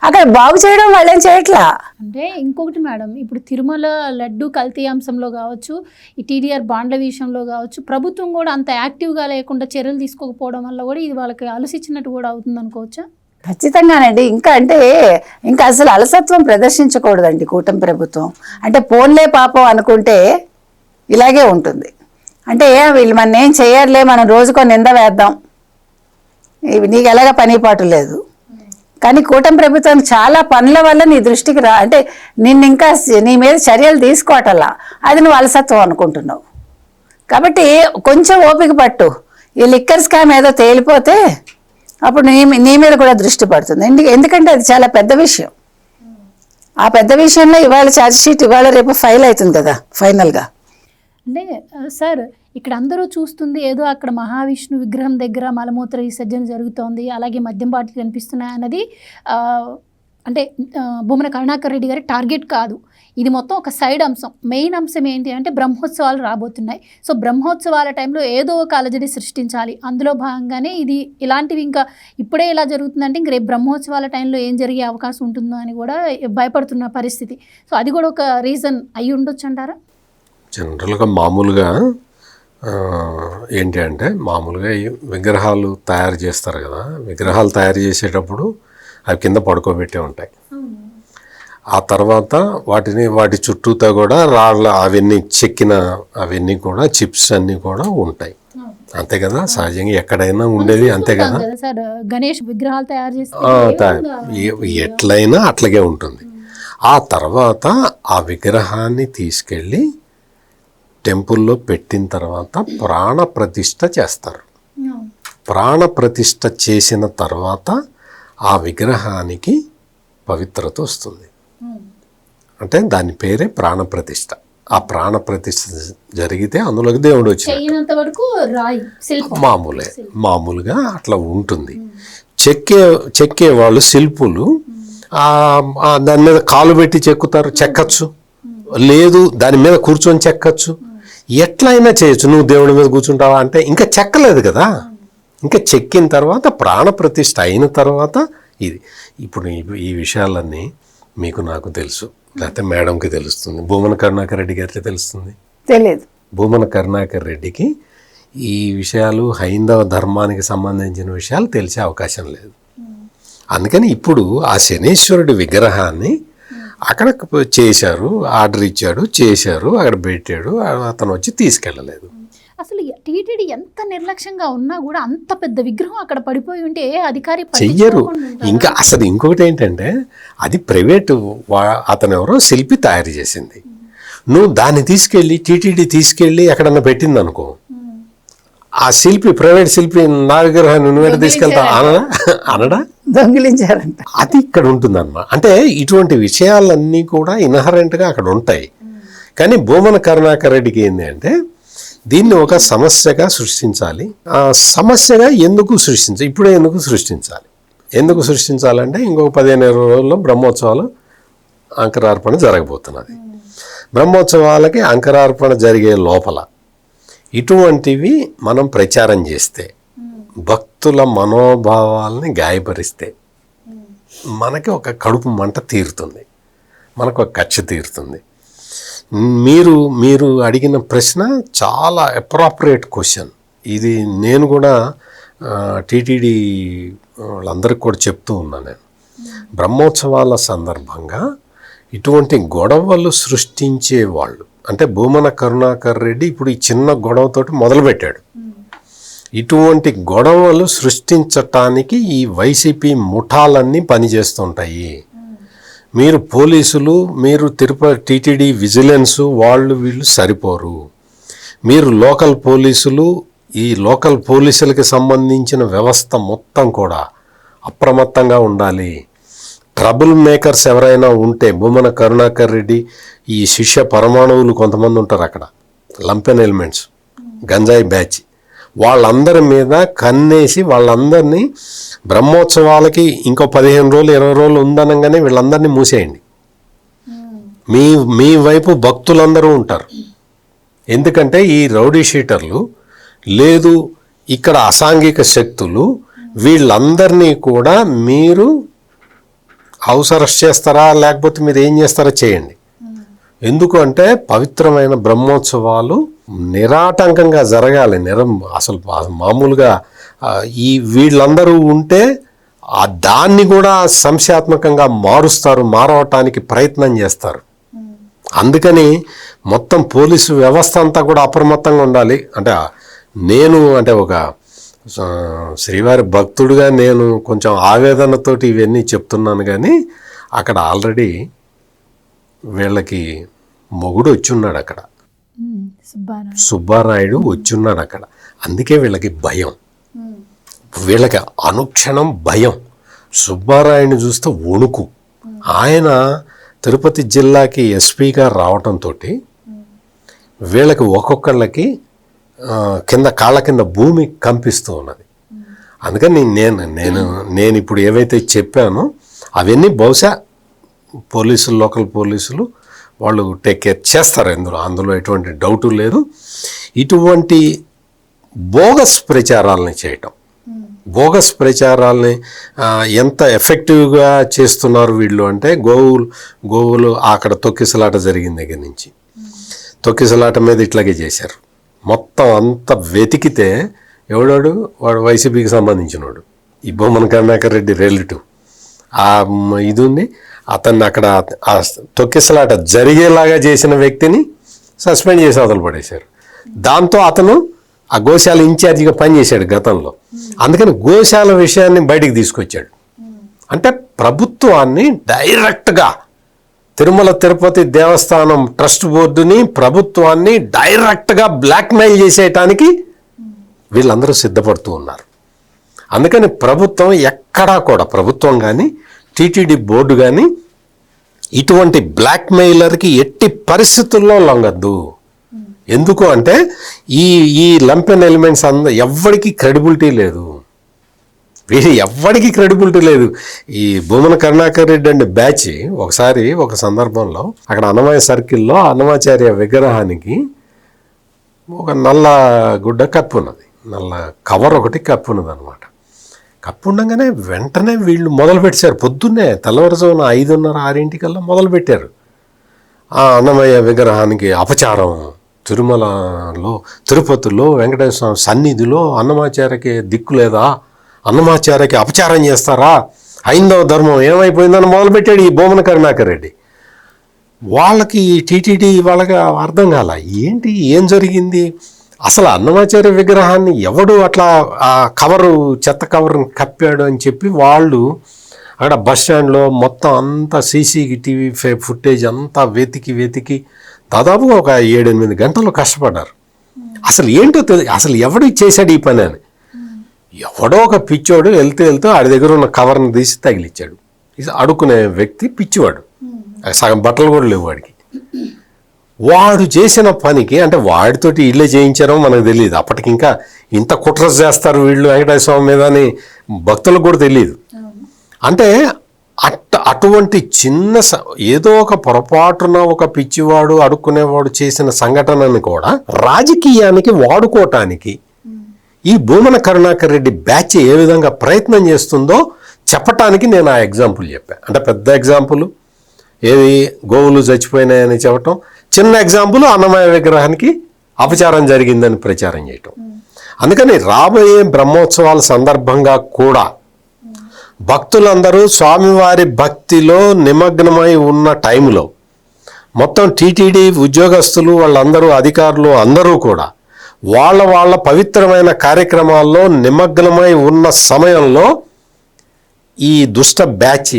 అక్కడ బాగు చేయడం వాళ్ళేం చేయట్లా. అంటే ఇంకొకటి మేడం, ఇప్పుడు తిరుమల లడ్డు కల్తీ అంశంలో కావచ్చు, ఈ టీడీఆర్ బాండ్ల విషయంలో కావచ్చు, ప్రభుత్వం కూడా అంత యాక్టివ్గా లేకుండా చర్యలు తీసుకోకపోవడం వల్ల కూడా ఇది వాళ్ళకి అలసిచ్చినట్టు కూడా అవుతుంది అనుకోవచ్చా? ఖచ్చితంగానండి. ఇంకా అసలు అలసత్వం ప్రదర్శించకూడదండి కూటమి ప్రభుత్వం. అంటే పోన్లే పాపం అనుకుంటే ఇలాగే ఉంటుంది. అంటే వీళ్ళు మన ఏం చేయర్లే, మనం రోజుకో నింద వేద్దాం, నీకు ఎలాగ పనిపాటు లేదు. కానీ కూటమి ప్రభుత్వం చాలా పనుల వల్ల నీ దృష్టికి అంటే ఇంకా నీ మీద చర్యలు తీసుకోవటల్లా, అది నువ్వు అలసత్వం అనుకుంటున్నావు. కాబట్టి కొంచెం ఓపిక పట్టు. ఈ లిక్కర్ స్కామ్ ఏదో తేలిపోతే అప్పుడు నీ మీద కూడా దృష్టి పడుతుంది. ఎందుకంటే అది చాలా పెద్ద విషయం. ఆ పెద్ద విషయంలో ఇవాళ ఛార్జ్ షీట్ ఇవాళ రేపు ఫైల్ అవుతుంది కదా ఫైనల్గా. అంటే సార్, ఇక్కడ అందరూ చూస్తుంది ఏదో అక్కడ మహావిష్ణు విగ్రహం దగ్గర మలమూత్ర విసర్జన జరుగుతోంది, అలాగే మద్యం బాటిల్ కనిపిస్తున్నాయి అన్నది అంటే భూమన కరుణాకర్ రెడ్డి గారి టార్గెట్ కాదు. ఇది మొత్తం ఒక సైడ్ అంశం. మెయిన్ అంశం ఏంటి అంటే బ్రహ్మోత్సవాలు రాబోతున్నాయి. సో బ్రహ్మోత్సవాల టైంలో ఏదో ఒక అలజడి సృష్టించాలి. అందులో భాగంగానే ఇలాంటివి ఇంకా ఇప్పుడే ఇలా జరుగుతుందంటే ఇంక రేపు బ్రహ్మోత్సవాల టైంలో ఏం జరిగే అవకాశం ఉంటుందో అని కూడా భయపడుతున్న పరిస్థితి. సో అది కూడా ఒక రీజన్ అయ్యి ఉండొచ్చు అంటారా? జనరల్గా మామూలుగా ఏంటి అంటే, మామూలుగా ఈ విగ్రహాలు తయారు చేస్తారు కదా, విగ్రహాలు తయారు చేసేటప్పుడు అవి కింద పడుకోబెట్టే ఉంటాయి. ఆ తర్వాత వాటి చుట్టూతో కూడా అవన్నీ చెక్కిన అవన్నీ కూడా చిప్స్ అన్నీ కూడా ఉంటాయి. అంతే కదా, సహజంగా ఎక్కడైనా ఉండేది అంతే కదా. గణేష్ విగ్రహాలు తయారు చేస్తే ఎట్లయినా అట్లాగే ఉంటుంది. ఆ తర్వాత ఆ విగ్రహాన్ని తీసుకెళ్ళి టెంపుల్లో పెట్టిన తర్వాత ప్రాణ ప్రతిష్ఠ చేస్తారు. ప్రాణ ప్రతిష్ఠ చేసిన తర్వాత ఆ విగ్రహానికి పవిత్రత వస్తుంది. అంటే దాని పేరే ప్రాణ ప్రతిష్ఠ. ఆ ప్రాణ ప్రతిష్ఠ జరిగితే అందులోకి దేవుడు వచ్చి మామూలుగా అట్లా ఉంటుంది. చెక్కే వాళ్ళు శిల్పులు దాని మీద కాలు పెట్టి చెక్కచ్చు, లేదు దాని మీద కూర్చొని చెక్కచ్చు, ఎట్లయినా చేయొచ్చు. నువ్వు దేవుడి మీద కూర్చుంటావా అంటే ఇంకా చెక్కలేదు కదా. ఇంకా చెక్కిన తర్వాత ప్రాణప్రతిష్ఠ అయిన తర్వాత ఇది. ఇప్పుడు ఈ విషయాలన్నీ మీకు నాకు తెలుసు, లేకపోతే మేడంకి తెలుస్తుంది, భూమన కరుణాకర్ రెడ్డి గారికి తెలుస్తుంది, తెలియదు. భూమన కరుణాకర్ రెడ్డికి ఈ విషయాలు హైందవ ధర్మానికి సంబంధించిన విషయాలు తెలిసే అవకాశం లేదు. అందుకని ఇప్పుడు ఆ శనీశ్వరుడి విగ్రహాన్ని అక్కడ చేశారు, ఆర్డర్ ఇచ్చాడు, చేశారు, అక్కడ పెట్టాడు, అతను వచ్చి తీసుకెళ్ళలేదు. అసలు టీటీడీ ఎంత నిర్లక్ష్యంగా ఉన్నా కూడా అంత పెద్ద విగ్రహం అక్కడ పడిపోయి ఉంటే అధికారి చెయ్యరు. ఇంకా అసలు ఇంకొకటి ఏంటంటే, అది ప్రైవేటు అతను ఎవరో శిల్పి తయారు చేసింది. నువ్వు దాన్ని తీసుకెళ్ళి టీటీడీ తీసుకెళ్ళి ఎక్కడన్నా పెట్టింది అనుకో, ఆ శిల్పి ప్రైవేట్ శిల్పి నా విగ్రహాన్ని నువ్వు తీసుకెళ్తా అనడా, దొంగిలించారంట. అది ఇక్కడ ఉంటుందన్నమాట. అంటే ఇటువంటి విషయాలన్నీ కూడా ఇన్హరెంట్గా అక్కడ ఉంటాయి. కానీ భూమన కరుణాకర్ రెడ్డికి ఏంటి అంటే, దీన్ని ఒక సమస్యగా సృష్టించాలి. ఆ సమస్యగా ఇప్పుడే ఎందుకు సృష్టించాలంటే ఇంకొక 15 రోజుల్లో బ్రహ్మోత్సవాలు అంకురార్పణ జరగబోతున్నది. బ్రహ్మోత్సవాలకి అంకురార్పణ జరిగే లోపల ఇటువంటివి మనం ప్రచారం చేస్తే, భక్తుల మనోభావాలని గాయపరిస్తే మనకి ఒక కడుపు మంట తీరుతుంది, మనకు ఒక కక్ష తీరుతుంది. మీరు అడిగిన ప్రశ్న చాలా అప్రాప్రియేట్ క్వశ్చన్. ఇది నేను కూడా టీటీడీ వాళ్ళందరికీ కూడా చెప్తూ ఉన్నాను. నేను బ్రహ్మోత్సవాల సందర్భంగా ఇటువంటి గొడవలు సృష్టించే వాళ్ళు, అంటే భూమన కరుణాకర్ రెడ్డి ఇప్పుడు ఈ చిన్న గొడవతోటి మొదలుపెట్టాడు. ఇటువంటి గొడవలు సృష్టించటానికి ఈ వైసీపీ ముఠాలన్నీ పనిచేస్తుంటాయి. మీరు పోలీసులు, మీరు తిరుపతి టీటీడీ విజిలెన్సు వాళ్ళు వీళ్ళు సరిపోరు. మీరు లోకల్ పోలీసులు, ఈ లోకల్ పోలీసులకి సంబంధించిన వ్యవస్థ మొత్తం కూడా అప్రమత్తంగా ఉండాలి. ట్రబుల్ మేకర్స్ ఎవరైనా ఉంటే, భూమన కరుణాకర్ రెడ్డి ఈ శిష్య పరమాణువులు కొంతమంది ఉంటారు అక్కడ, లంపెన్ ఎలిమెంట్స్, గంజాయి బ్యాచ్, వాళ్ళందరి మీద కన్నేసి వాళ్ళందరినీ బ్రహ్మోత్సవాలకి ఇంకో 15 రోజులు 20 రోజులు ఉందనగానే వీళ్ళందరినీ మూసేయండి. మీ వైపు భక్తులందరూ ఉంటారు. ఎందుకంటే ఈ రౌడీ షీటర్లు లేదు, ఇక్కడ అసాంఘిక శక్తులు, వీళ్ళందరినీ కూడా మీరు హౌస్ అరెస్ట్ చేస్తారా లేకపోతే మీరు ఏం చేస్తారో చేయండి. ఎందుకు అంటే పవిత్రమైన బ్రహ్మోత్సవాలు నిరాటంకంగా జరగాలి. అసలు మామూలుగా ఈ వీళ్ళందరూ ఉంటే దాన్ని కూడా సంశయాత్మకంగా మారవటానికి ప్రయత్నం చేస్తారు. అందుకని మొత్తం పోలీసు వ్యవస్థ అంతా కూడా అప్రమత్తంగా ఉండాలి. అంటే ఒక శ్రీవారి భక్తుడిగా నేను కొంచెం ఆవేదనతోటి ఇవన్నీ చెప్తున్నాను. కానీ అక్కడ ఆల్రెడీ వీళ్ళకి మొగుడు వచ్చున్నాడు అక్కడ, సుబ్బారాయుడు వచ్చున్నాడు అక్కడ. అందుకే వీళ్ళకి భయం, వీళ్ళకి అనుక్షణం భయం. సుబ్బారాయుడిని చూస్తే వణుకు. ఆయన తిరుపతి జిల్లాకి ఎస్పీగా రావటంతో వీళ్ళకి ఒక్కొక్కళ్ళకి కాళ్ళ కింద భూమి కంపిస్తూ ఉన్నది. అందుకని నేను ఇప్పుడు ఏవైతే చెప్పానో అవన్నీ బహుశా లోకల్ పోలీసులు వాళ్ళు టేక్ కేర్ చేస్తారు. అందులో ఎటువంటి డౌటు లేదు. ఇటువంటి బోగస్ ప్రచారాలని చేయటం, బోగస్ ప్రచారాలని ఎంత ఎఫెక్టివ్గా చేస్తున్నారు వీళ్ళు అంటే, గోవులు అక్కడ తొక్కిసలాట జరిగిన దగ్గర నుంచి తొక్కిసలాట మీద ఇట్లాగే చేశారు. మొత్తం అంత వెతికితే వాడు వైసీపీకి సంబంధించినవాడు, ఈ భూమన కరుణాకర్ రెడ్డి రిలేటివ్. ఇది ఉంది, అతన్ని అక్కడ ఆ తొక్కిసలాట జరిగేలాగా చేసిన వ్యక్తిని సస్పెండ్ చేసి అవతల పడేశారు. దాంతో అతను ఆ గోశాల ఇన్ఛార్జిగా పనిచేశాడు గతంలో. అందుకని గోశాల విషయాన్ని బయటికి తీసుకొచ్చాడు. అంటే ప్రభుత్వాన్ని డైరెక్ట్గా, తిరుమల తిరుపతి దేవస్థానం ట్రస్ట్ బోర్డుని, ప్రభుత్వాన్ని డైరెక్ట్గా బ్లాక్మెయిల్ చేసేయటానికి వీళ్ళందరూ సిద్ధపడుతూ ఉన్నారు. అందుకని ప్రభుత్వం ఎక్కడా కూడా, ప్రభుత్వం కానీ టీటీడీ బోర్డు కానీ ఇటువంటి బ్లాక్మెయిలర్కి ఎట్టి పరిస్థితుల్లో లొంగద్దు. ఎందుకు అంటే ఈ లంపెన్ ఎలిమెంట్స్ ఎవ్వడికి క్రెడిబిలిటీ లేదు, ఎవ్వడికి క్రెడిబిలిటీ లేదు. ఈ భూమన కరుణాకర్ రెడ్డి అంటే బ్యాచ్ ఒకసారి ఒక సందర్భంలో అక్కడ అన్నమయ్య సర్కిల్లో అన్నమాచార్య విగ్రహానికి ఒక నల్ల గుడ్డ కప్పున్నది, నల్ల కవర్ ఒకటి కప్పున్నది అనమాట. కప్పు ఉండగానే వెంటనే వీళ్ళు మొదలుపెట్టారు. పొద్దున్నే తెల్లవారుజామున 5:30-6 మొదలుపెట్టారు. ఆ అన్నమయ్య విగ్రహానికి అపచారం, తిరుపతిలో వెంకటేశ్వర స్వామి సన్నిధిలో అన్నమాచార్యకి దిక్కు లేదా, అన్నమాచార్యకి అపచారం చేస్తారా, హైందవ ధర్మం ఏమైపోయిందని మొదలుపెట్టాడు ఈ భూమన కరుణాకర్ రెడ్డి. వాళ్ళకి టీటీడీ వాళ్ళకి అర్థం కాల, ఏం జరిగింది అసలు. అన్నమాచార్య విగ్రహాన్ని ఎవడు అట్లా ఆ కవరు, చెత్త కవర్ని కప్పాడు అని చెప్పి వాళ్ళు అక్కడ బస్ స్టాండ్లో మొత్తం అంతా CCTV ఫుటేజ్ అంతా వెతికి దాదాపుగా ఒక 7-8 గంటలు కష్టపడ్డారు. అసలు ఏంటో తెలియదు, అసలు ఎవడు చేశాడు ఈ పని అని. ఎవడో ఒక పిచ్చోడు వెళ్తూ ఆడి దగ్గర ఉన్న కవర్ని తీసి తగిలిచ్చాడు. అడుక్కునే వ్యక్తి పిచ్చివాడు, సగం బట్టలు కూడా లేవు వాడికి. వాడు చేసిన పనికి, అంటే వాడితోటి ఇళ్ళే చేయించారో మనకు తెలియదు. అప్పటికి ఇంకా ఇంత కుట్ర చేస్తారు వీళ్ళు వెంకటేశ్వర స్వామి మీద అని భక్తులకు కూడా తెలియదు. అంటే అటువంటి చిన్న ఏదో ఒక పొరపాటున ఒక పిచ్చివాడు అడుక్కునేవాడు చేసిన సంఘటనని కూడా రాజకీయానికి వాడుకోవటానికి ఈ భూమన కరుణాకర్ రెడ్డి బ్యాచ్ ఏ విధంగా ప్రయత్నం చేస్తుందో చెప్పటానికి నేను ఆ ఎగ్జాంపుల్ చెప్పాను. అంటే పెద్ద ఎగ్జాంపుల్ ఏది, గోవులు చచ్చిపోయినాయని చెప్పటం, చిన్న ఎగ్జాంపుల్ అన్నమయ్య విగ్రహానికి అపచారం జరిగిందని ప్రచారం చేయటం. అందుకని రాబోయే బ్రహ్మోత్సవాల సందర్భంగా కూడా భక్తులందరూ స్వామివారి భక్తిలో నిమగ్నమై ఉన్న టైంలో మొత్తం టీటీడీ ఉద్యోగస్తులు వాళ్ళందరూ అధికారులు అందరూ కూడా వాళ్ళ పవిత్రమైన కార్యక్రమాల్లో నిమగ్నమై ఉన్న సమయంలో ఈ దుష్ట బ్యాచ్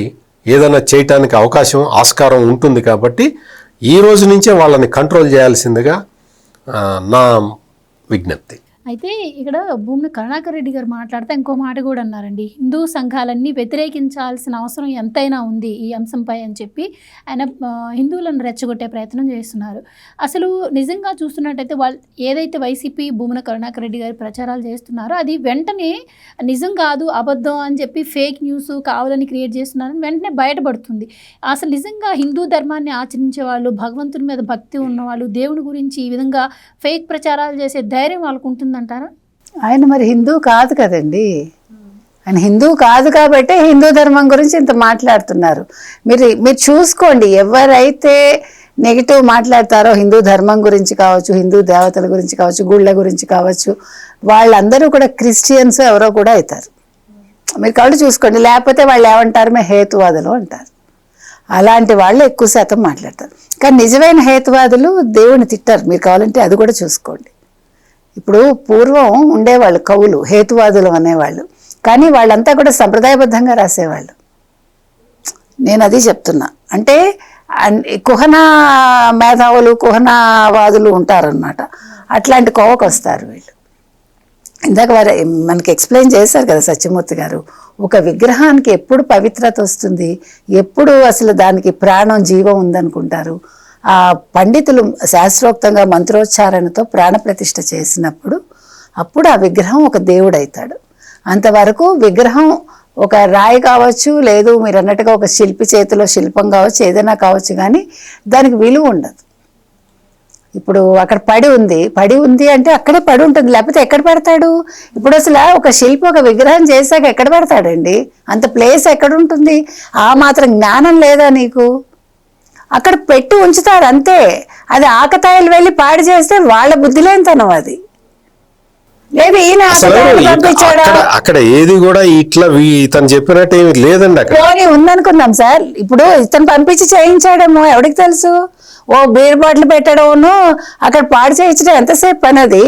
ఏదైనా చేయటానికి ఆస్కారం ఉంటుంది. కాబట్టి ఈ రోజు నుంచే వాళ్ళని కంట్రోల్ చేయాల్సిందిగా నా విజ్ఞప్తి. అయితే ఇక్కడ భూమన కరుణాకర్ రెడ్డి గారు మాట్లాడితే ఇంకో మాట కూడా అన్నారండి, హిందూ సంఘాలన్నీ వ్యతిరేకించాల్సిన అవసరం ఎంతైనా ఉంది ఈ అంశంపై అని చెప్పి ఆయన హిందువులను రెచ్చగొట్టే ప్రయత్నం చేస్తున్నారు. అసలు నిజంగా చూస్తున్నట్టయితే వాళ్ళు ఏదైతే వైసీపీ భూమన కరుణాకర్ రెడ్డి గారు ప్రచారాలు చేస్తున్నారో అది వెంటనే నిజం కాదు, అబద్ధం అని చెప్పి ఫేక్ న్యూస్ కావాలని క్రియేట్ చేస్తున్నారని వెంటనే బయటపడుతుంది. అసలు నిజంగా హిందూ ధర్మాన్ని ఆచరించే వాళ్ళు, భగవంతుని మీద భక్తి ఉన్నవాళ్ళు, దేవుని గురించి ఈ విధంగా ఫేక్ ప్రచారాలు చేసే ధైర్యం వాళ్ళకు ఉంటుంది అంటారా? ఆయన మరి హిందూ కాదు కదండి. ఆయన హిందూ కాదు కాబట్టి హిందూ ధర్మం గురించి ఇంత మాట్లాడుతున్నారు. మీరు చూసుకోండి, ఎవరైతే నెగిటివ్ మాట్లాడతారో హిందూ ధర్మం గురించి కావచ్చు, హిందూ దేవతల గురించి కావచ్చు, గుళ్ళ గురించి కావచ్చు, వాళ్ళందరూ కూడా క్రిస్టియన్స్ ఎవరో కూడా అవుతారు. మీరు కళ్ళు చూసుకోండి. లేకపోతే వాళ్ళు ఏమంటారు, మేము హేతువాదులు అంటారు. అలాంటి వాళ్ళు ఎక్కువ శాతం మాట్లాడతారు. కానీ నిజమైన హేతువాదులు దేవుని తిట్టారు. మీరు కావాలంటే అది కూడా చూసుకోండి. ఇప్పుడు పూర్వం ఉండేవాళ్ళు కవులు, హేతువాదులు అనేవాళ్ళు, కానీ వాళ్ళంతా కూడా సంప్రదాయబద్ధంగా రాసేవాళ్ళు. నేను అది చెప్తున్నా. అంటే కుహనా మేధావులు, కుహనావాదులు ఉంటారనమాట. అట్లాంటి కోవకు వస్తారు వీళ్ళు. ఇందాక వారు మనకి ఎక్స్ప్లెయిన్ చేశారు కదా సత్యమూర్తి గారు, ఒక విగ్రహానికి ఎప్పుడు పవిత్రత వస్తుంది, ఎప్పుడు అసలు దానికి ప్రాణం, జీవం ఉందనుకుంటారు. ఆ పండితులు శాస్త్రోక్తంగా మంత్రోచ్చారణతో ప్రాణప్రతిష్ఠ చేసినప్పుడు అప్పుడు ఆ విగ్రహం ఒక దేవుడు అవుతాడు. అంతవరకు విగ్రహం ఒక రాయి కావచ్చు, లేదు మీరు అన్నట్టుగా ఒక శిల్పి చేతిలో శిల్పం కావచ్చు, ఏదైనా కావచ్చు, కానీ దానికి విలువ ఉండదు. ఇప్పుడు అక్కడ పడి ఉంది అంటే అక్కడే పడి ఉంటుంది, లేకపోతే ఎక్కడ పెడతాడు? ఇప్పుడు అసలు ఒక శిల్పి ఒక విగ్రహం చేశాక ఎక్కడ పెడతాడండి? అంత ప్లేస్ ఎక్కడ ఉంటుంది? ఆ మాత్రం జ్ఞానం లేదా నీకు? అక్కడ పెట్టి ఉంచుతారు అంతే. అది ఆకతాయిలు వెళ్ళి పాడు చేస్తే వాళ్ళ బుద్ధి లేనితనం అది. లేదు ఈయన పంపించాడా? అక్కడ ఏది కూడా ఇట్లా ఇతను చెప్పినట్టు ఏమి లేదండి. అక్కడ ఉందనుకుందాం సార్. ఇప్పుడు ఇతను పంపించి చేయించాడేమో, ఎవరికి తెలుసు? ఓ బీర్ బాటిల్ పెట్టడమును అక్కడ పాడు చేయించడం ఎంతసేపు పని అది?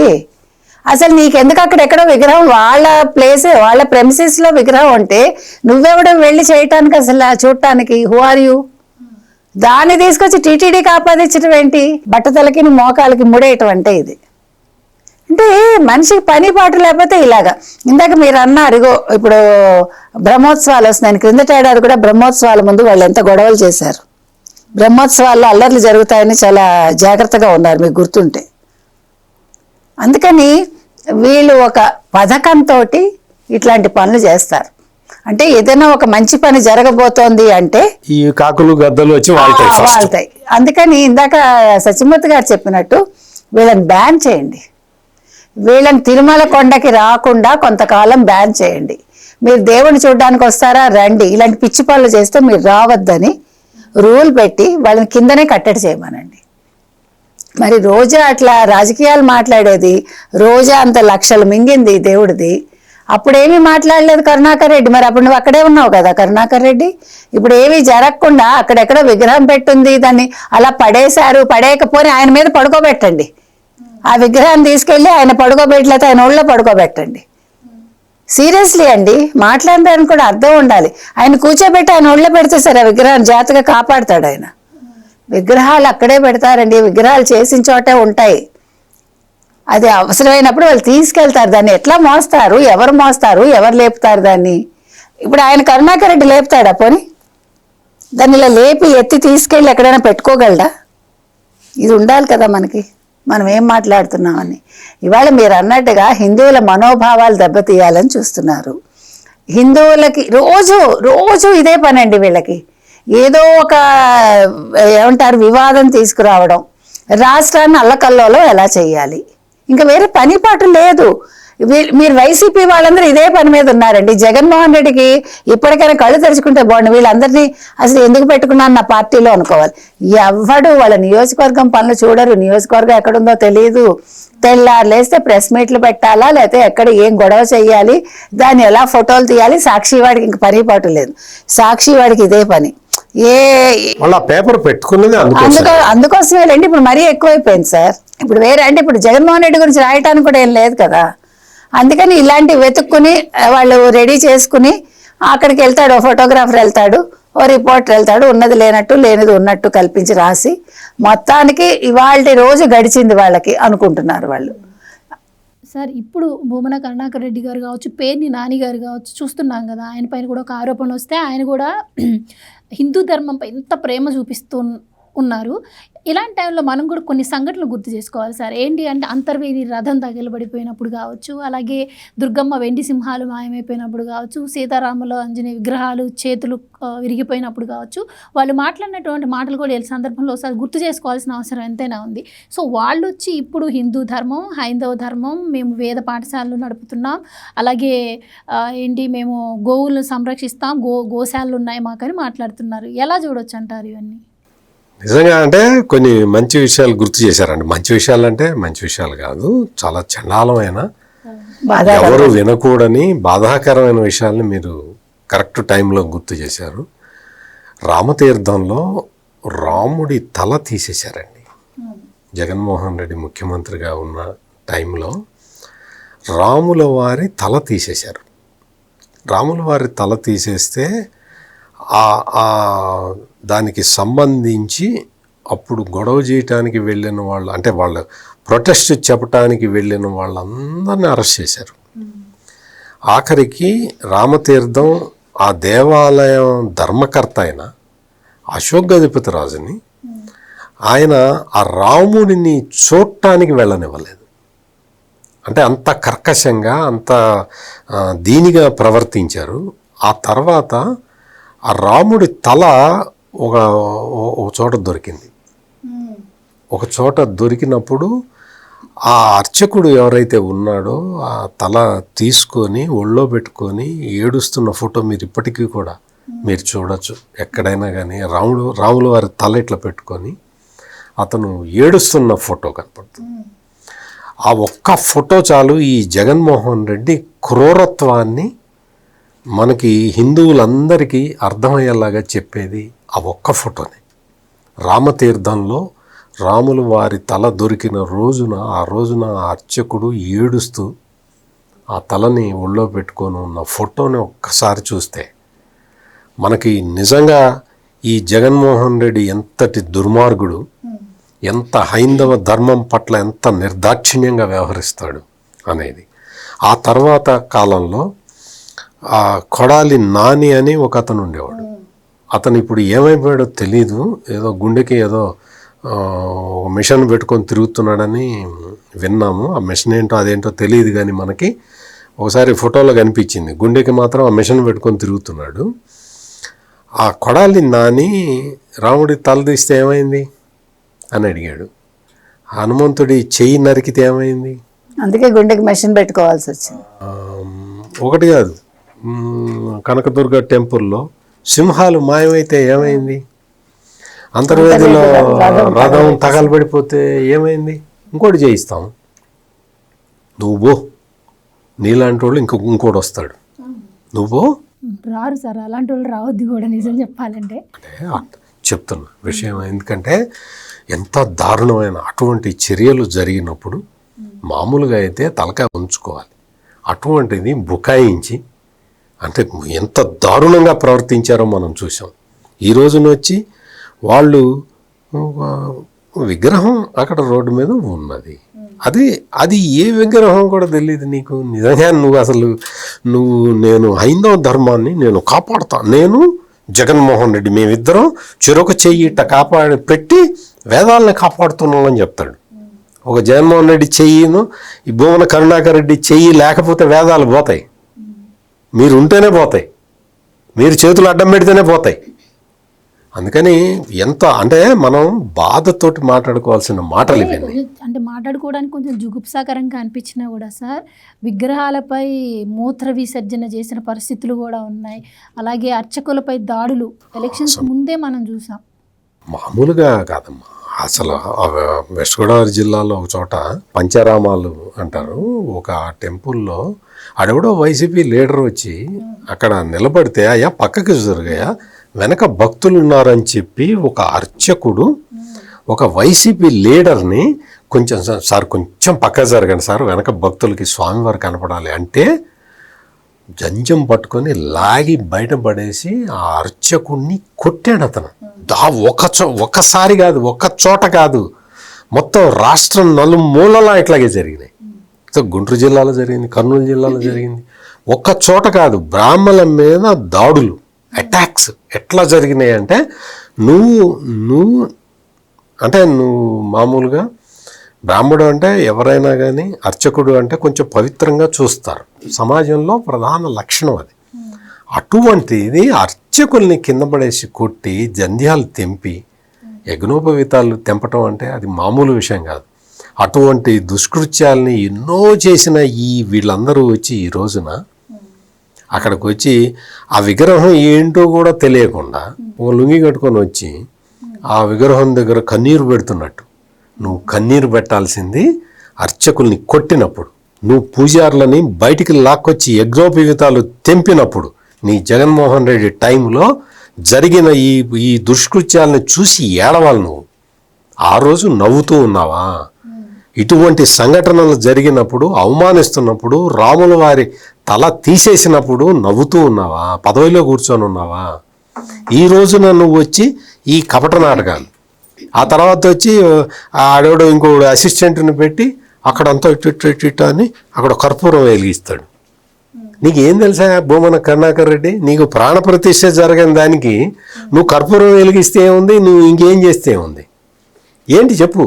అసలు నీకెందుకు అక్కడెక్కడో విగ్రహం, వాళ్ళ ప్లేస్, వాళ్ళ ప్రెమిసెస్ లో విగ్రహం ఉంటే నువ్వెవడో వెళ్ళి చేయటానికి, అసలు చూడటానికి హూ ఆర్ యూ? దాన్ని తీసుకొచ్చి టీటీడీకి ఆపాదించడం ఏంటి? బట్టతలకి మోకాలకి ముడేయటం అంటే ఇది. అంటే మనిషికి పని పాటు లేకపోతే ఇలాగా. ఇందాక మీరు అన్నారు, ఇగో ఇప్పుడు బ్రహ్మోత్సవాలు వస్తున్నాయి. క్రిందట ఏడాది కూడా బ్రహ్మోత్సవాల ముందు వాళ్ళు ఎంత గొడవలు చేశారు. బ్రహ్మోత్సవాల్లో అల్లర్లు జరుగుతాయని చాలా జాగ్రత్తగా ఉన్నారు, మీకు గుర్తుంటే. అందుకని వీళ్ళు ఒక పథకంతో ఇట్లాంటి పనులు చేస్తారు. అంటే ఏదైనా ఒక మంచి పని జరగబోతోంది అంటే ఈ కాకులు గద్దలు వచ్చి వాళ్తాయి. అందుకని ఇందాక సత్యమూర్తి గారు చెప్పినట్టు వీళ్ళని బ్యాన్ చేయండి. వీళ్ళని తిరుమల కొండకి రాకుండా కొంతకాలం బ్యాన్ చేయండి. మీరు దేవుని చూడడానికి వస్తారా, రండి. ఇలాంటి పిచ్చి పనులు చేస్తే మీరు రావద్దని రూల్ పెట్టి వాళ్ళని కిందనే కట్టడి చేయమనండి. మరి రోజా అట్లా రాజకీయాలు మాట్లాడేది, రోజా అంత లక్షలు మింగింది దేవుడిది. అప్పుడేమీ మాట్లాడలేదు కరుణాకర్ రెడ్డి. మరి అప్పుడు నువ్వు అక్కడే ఉన్నావు కదా కరుణాకర్ రెడ్డి. ఇప్పుడు ఏమీ జరగకుండా అక్కడెక్కడో విగ్రహం పెట్టుంది, దాన్ని అలా పడేశారు. పడేయకపోతే ఆయన మీద పడుకోబెట్టండి. ఆ విగ్రహాన్ని తీసుకెళ్ళి ఆయన పడుకోబెట్టలేకపోతే ఆయన ఒళ్ళో పడుకోబెట్టండి. సీరియస్లీ అండి, మాట్లాడడానికి కూడా అర్థం ఉండాలి. ఆయన కూర్చోబెట్టి ఆయన ఒళ్ళో పెడితే సరే ఆ విగ్రహాన్ని జాగ్రత్తగా కాపాడుతాడు ఆయన. విగ్రహాలు అక్కడే పెడతారండి, విగ్రహాలు చేసిన చోటే ఉంటాయి. అది అవసరమైనప్పుడు వాళ్ళు తీసుకెళ్తారు. దాన్ని ఎట్లా మోస్తారు, ఎవరు మోస్తారు, ఎవరు లేపుతారు దాన్ని? ఇప్పుడు ఆయన కరుణాకర్ రెడ్డి లేపుతాడా పోనీ? దాన్ని ఇలా లేపి ఎత్తి తీసుకెళ్ళి ఎక్కడైనా పెట్టుకోగలడా? ఇది ఉండాలి కదా మనకి, మనం ఏం మాట్లాడుతున్నామని. ఇవాళ మీరు అన్నట్టుగా హిందువుల మనోభావాలు దెబ్బతీయాలని చూస్తున్నారు. హిందువులకి రోజు రోజు ఇదే పని అండి వీళ్ళకి. ఏదో ఒక ఏమంటారు వివాదం తీసుకురావడం, రాష్ట్రాన్ని అల్లకల్లోలో ఎలా చేయాలి, ఇంకా వేరే పని పాటు లేదు. మీరు వైసీపీ వాళ్ళందరూ ఇదే పని మీద ఉన్నారండి. జగన్మోహన్ రెడ్డికి ఇప్పటికైనా కళ్ళు తెరుచుకుంటే బాగుండు. వీళ్ళందరినీ అసలు ఎందుకు పెట్టుకున్నాను నా పార్టీలో అనుకోవాలి. ఎవడు వాళ్ళ నియోజకవర్గం పనులు చూడరు. నియోజకవర్గం ఎక్కడుందో తెలియదు. తెల్లారు లేస్తే ప్రెస్ మీట్లు పెట్టాలా, లేకపోతే ఎక్కడ ఏం గొడవ చేయాలి, దాన్ని ఎలా ఫోటోలు తీయాలి. సాక్షి వాడికి ఇంక పని పాటు లేదు. సాక్షి వాడికి ఇదే పని. ఏ వాళ్ళు ఆ పేపర్ పెట్టుకున్నది అందుకోసం. అందుకోసమే లేండి ఇప్పుడు మరీ ఎక్కువైపోయింది సార్. ఇప్పుడు వేరే అంటే ఇప్పుడు జగన్మోహన్ రెడ్డి గురించి రాయటానికి కూడా ఏం లేదు కదా. అందుకని ఇలాంటివి వెతుక్కుని వాళ్ళు రెడీ చేసుకుని అక్కడికి వెళ్తాడు, ఓ ఫోటోగ్రాఫర్ వెళ్తాడు, ఓ రిపోర్టర్ వెళ్తాడు, ఉన్నది లేనట్టు లేనిది ఉన్నట్టు కల్పించి రాసి మొత్తానికి ఇవాళ రోజు గడిచింది వాళ్ళకి అనుకుంటున్నారు వాళ్ళు. సార్ ఇప్పుడు భూమన కరుణాకర్ రెడ్డి గారు కావచ్చు, పేర్ని నాని గారు కావచ్చు, చూస్తున్నాం కదా, ఆయన పైన కూడా ఒక ఆరోపణ వస్తే ఆయన కూడా హిందూ ధర్మంపై ఎంత ప్రేమ చూపిస్తూ ఉన్నారు. ఇలాంటి టైంలో మనం కూడా కొన్ని సంఘటనలు గుర్తు చేసుకోవాలి సార్. ఏంటి అంటే అంతర్వేది రథం తగిలబడిపోయినప్పుడు కావచ్చు, అలాగే దుర్గమ్మ వెండి సింహాలు మాయమైపోయినప్పుడు కావచ్చు, సీతారాముల ఆంజనేయ విగ్రహాలు చేతులు విరిగిపోయినప్పుడు కావచ్చు, వాళ్ళు మాట్లాడినటువంటి మాటలు కూడా ఈ సందర్భంలో ఒకసారి గుర్తు చేసుకోవాల్సిన అవసరం ఎంతైనా ఉంది. సో వాళ్ళు వచ్చి ఇప్పుడు హిందూ ధర్మం, హైందవ ధర్మం, మేము వేద పాఠశాలలు నడుపుతున్నాం, అలాగే ఏంటి మేము గోవులను సంరక్షిస్తాం, గోశాలలు ఉన్నాయి మాకని మాట్లాడుతున్నారు. ఎలా చూడొచ్చు అంటారు ఇవన్నీ? నిజంగా అంటే కొన్ని మంచి విషయాలు గుర్తు చేశారండి. మంచి విషయాలు అంటే మంచి విషయాలు కాదు, చాలా చండాలమైన, ఎవరు వినకూడని బాధాకరమైన విషయాల్ని మీరు కరెక్ట్ టైంలో గుర్తు చేశారు. రామతీర్థంలో రాముడి తల తీసేశారండి. జగన్మోహన్ రెడ్డి ముఖ్యమంత్రిగా ఉన్న టైంలో రాముల వారి తల తీసేశారు. రాముల వారి తల తీసేస్తే దానికి సంబంధించి అప్పుడు గొడవ చేయటానికి వెళ్ళిన వాళ్ళు, అంటే వాళ్ళు ప్రొటెస్ట్ చెప్పడానికి వెళ్ళిన వాళ్ళందరినీ అరెస్ట్ చేశారు. ఆఖరికి రామతీర్థం ఆ దేవాలయం ధర్మకర్త అయిన అశోక్ గజపతి రాజుని ఆయన ఆ రాముడిని చూడటానికి వెళ్ళనివ్వలేదు. అంటే అంత కర్కశంగా, అంత దీనిగా ప్రవర్తించారు. ఆ తర్వాత ఆ రాముడి తల ఒక చోట దొరికింది. ఒక చోట దొరికినప్పుడు ఆ అర్చకుడు ఎవరైతే ఉన్నాడో ఆ తల తీసుకొని ఒళ్ళో పెట్టుకొని ఏడుస్తున్న ఫోటో మీరు ఇప్పటికీ కూడా మీరు చూడొచ్చు ఎక్కడైనా. కానీ రాముల వారి తల ఇట్లా పెట్టుకొని అతను ఏడుస్తున్న ఫోటో కనపడుతుంది. ఆ ఒక్క ఫోటో చాలు ఈ జగన్మోహన్ రెడ్డి క్రూరత్వాన్ని మనకి హిందువులందరికీ అర్థమయ్యేలాగా చెప్పేది ఆ ఒక్క ఫోటోనే. రామతీర్థంలో రాములు వారి తల దొరికిన రోజున ఆ అర్చకుడు ఏడుస్తూ ఆ తలని ఒళ్ళో పెట్టుకొని ఉన్న ఫోటోని ఒక్కసారి చూస్తే మనకి నిజంగా ఈ జగన్మోహన్ రెడ్డి ఎంతటి దుర్మార్గుడు, ఎంత హైందవ ధర్మం పట్ల ఎంత నిర్దాక్షిణ్యంగా వ్యవహరిస్తాడు అనేది. ఆ తర్వాత కాలంలో ఆ కొడాలి నాని అని ఒక అతను ఉండేవాడు. అతను ఇప్పుడు ఏమైపోయాడో తెలీదు, ఏదో గుండెకి ఏదో మిషన్ పెట్టుకొని తిరుగుతున్నాడని విన్నాము. ఆ మిషన్ ఏంటో అదేంటో తెలియదు, కానీ మనకి ఒకసారి ఫోటోలో కనిపించింది. గుండెకి మాత్రం ఆ మిషన్ పెట్టుకొని తిరుగుతున్నాడు. ఆ కొడాలి నాని రాముడి తల తీస్తే ఏమైంది అని అడిగాడు. హనుమంతుడి చెయ్యి నరికితే ఏమైంది? అందుకే గుండెకి మెషిన్ పెట్టుకోవాల్సి వచ్చింది. ఒకటి కాదు, కనకదుర్గ టెంపుల్లో సింహాలు మాయమైతే ఏమైంది? అంతర్వేదిలో రథం తగలబడిపోతే ఏమైంది? ఇంకోటి చేయిస్తాం. నువ్వు నీలాంటి వాళ్ళు ఇంకోటి వస్తాడు, నువ్వు రారు సార్. అలాంటి వాళ్ళు రావద్దు కూడా నిజం చెప్పాలంటే. అంటే చెప్తున్నా విషయం, ఎందుకంటే ఎంత దారుణమైన అటువంటి చర్యలు జరిగినప్పుడు మామూలుగా అయితే తలకాయ ఉంచుకోవాలి. అటువంటిది బుకాయించి, అంటే ఎంత దారుణంగా ప్రవర్తించారో మనం చూసాం. ఈ రోజున వచ్చి వాళ్ళు విగ్రహం అక్కడ రోడ్డు మీద ఉన్నది, అది ఏ విగ్రహం కూడా తెలియదు నీకు. నిజంగా నేను హైందవ ధర్మాన్ని నేను కాపాడుతా, నేను జగన్మోహన్ రెడ్డి మేమిద్దరం చెరొక చెయ్యి ఇట్ట పెట్టి వేదాలను కాపాడుతున్నాం అని చెప్తాడు. ఒక జగన్మోహన్ రెడ్డి చెయ్యిను ఈ భూమన కరుణాకర్ రెడ్డి చెయ్యి లేకపోతే వేదాలు పోతాయి, మీరు ఉంటేనే పోతాయి, మీరు చేతులు అడ్డం పెడితేనే పోతాయి. అందుకని ఎంత అంటే మనం బాధతోటి మాట్లాడుకోవాల్సిన మాటలు ఇవన్నీ. అంటే మాట్లాడుకోవడానికి కొంచెం జుగుప్సాకరంగా అనిపించినా కూడా సార్, విగ్రహాలపై మూత్ర విసర్జన చేసిన పరిస్థితులు కూడా ఉన్నాయి. అలాగే అర్చకులపై దాడులు ఎలక్షన్స్ ముందే మనం చూసాం. మామూలుగా కాదమ్మా, అసలు వెస్ట్ గోదావరి జిల్లాలో ఒక చోట పంచరామాలు అంటారు, ఒక టెంపుల్లో ఆడెవడో వైసీపీ లీడర్ వచ్చి అక్కడ నిలబడితే అయ్యా పక్కకి జరుగయ్యా వెనక భక్తులు ఉన్నారని చెప్పి ఒక అర్చకుడు ఒక వైసీపీ లీడర్ని కొంచెం సార్ కొంచెం పక్క జరగండి సార్, వెనక భక్తులకి స్వామివారు కనపడాలి అంటే జంజం పట్టుకొని లాగి బయటపడేసి ఆ అర్చకుడిని కొట్టాడు అతను. ఒక్కసారి కాదు, ఒక్క చోట కాదు, మొత్తం రాష్ట్రం నలుమూలలా ఇట్లాగే జరిగినాయి. గుంటూరు జిల్లాలో జరిగింది, కర్నూలు జిల్లాలో జరిగింది. ఒక్క చోట కాదు, బ్రాహ్మణుల మీద దాడులు, అటాక్స్ ఎట్లా జరిగినాయి అంటే నువ్వు మామూలుగా బ్రాహ్మడు అంటే ఎవరైనా కానీ, అర్చకుడు అంటే కొంచెం పవిత్రంగా చూస్తారు, సమాజంలో ప్రధాన లక్షణం అది. అటువంటిది అర్చకుల్ని కింద పడేసి కొట్టి జంధ్యాలు తెంపి యజ్ఞోపవీతాలు తెంపటం అంటే అది మామూలు విషయం కాదు. అటువంటి దుష్కృత్యాలని ఎన్నో చేసిన వీళ్ళందరూ వచ్చి ఈ రోజున అక్కడికి వచ్చి ఆ విగ్రహం ఏంటో కూడా తెలియకుండా ఒక లుంగి కట్టుకొని వచ్చి ఆ విగ్రహం దగ్గర కన్నీరు పెడుతున్నట్టు. నువ్వు కన్నీరు పెట్టాల్సింది అర్చకుల్ని కొట్టినప్పుడు, నువ్వు పూజారులని బయటికి లాక్కొచ్చి యజ్ఞోపవీతాలు తెంపినప్పుడు, నీ జగన్మోహన్ రెడ్డి టైంలో జరిగిన ఈ దుష్కృత్యాలను చూసి ఏడవాలి. నువ్వు ఆ రోజు నవ్వుతూ ఉన్నావా? ఇటువంటి సంఘటనలు జరిగినప్పుడు, అవమానిస్తున్నప్పుడు, రాముల వారి తల తీసేసినప్పుడు నవ్వుతూ ఉన్నావా? పదవిలో కూర్చొని ఉన్నావా? ఈ రోజున నువ్వు వచ్చి ఈ కపట నాటకాలు, ఆ తర్వాత వచ్చి ఆడేవాడు ఇంకోడు అసిస్టెంట్ని పెట్టి అక్కడంతా ఇట్ట అని అక్కడ కర్పూరం వెలిగిస్తాడు. నీకు ఏం తెలుసా భూమన కరుణాకర్ రెడ్డి? నీకు ప్రాణప్రతిష్ఠ జరగని దానికి నువ్వు కర్పూరం వెలిగిస్తే ఏముంది, నువ్వు ఇంకేం చేస్తే ఏముంది? ఏంటి చెప్పు?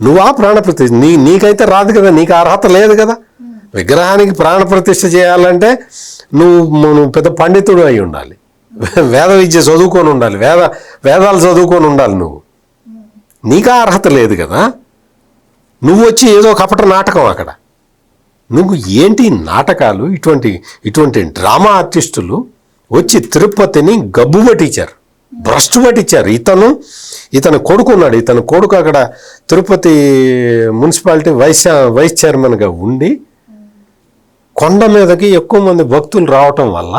నువ్వా ప్రాణప్రతిష్ఠ? నీకైతే రాదు కదా, నీకు అర్హత లేదు కదా. విగ్రహానికి ప్రాణప్రతిష్ఠ చేయాలంటే నువ్వు పెద్ద పండితుడు అయి ఉండాలి, వేద విద్య చదువుకొని ఉండాలి, వేదాలు చదువుకొని ఉండాలి. నీకా అర్హత లేదు కదా. నువ్వు వచ్చి ఏదో కపట నాటకం అక్కడ. నువ్వు ఏంటి నాటకాలు? ఇటువంటి డ్రామా ఆర్టిస్టులు వచ్చి తిరుపతిని గబ్బు పట్టించారు, భ్రష్టు పట్టించారు. ఇతను కొడుకున్నాడు, ఇతను కొడుకు అక్కడ తిరుపతి మున్సిపాలిటీ వైస్ చైర్మన్గా ఉండి కొండ మీదకి ఎక్కువ మంది భక్తులు రావటం వల్ల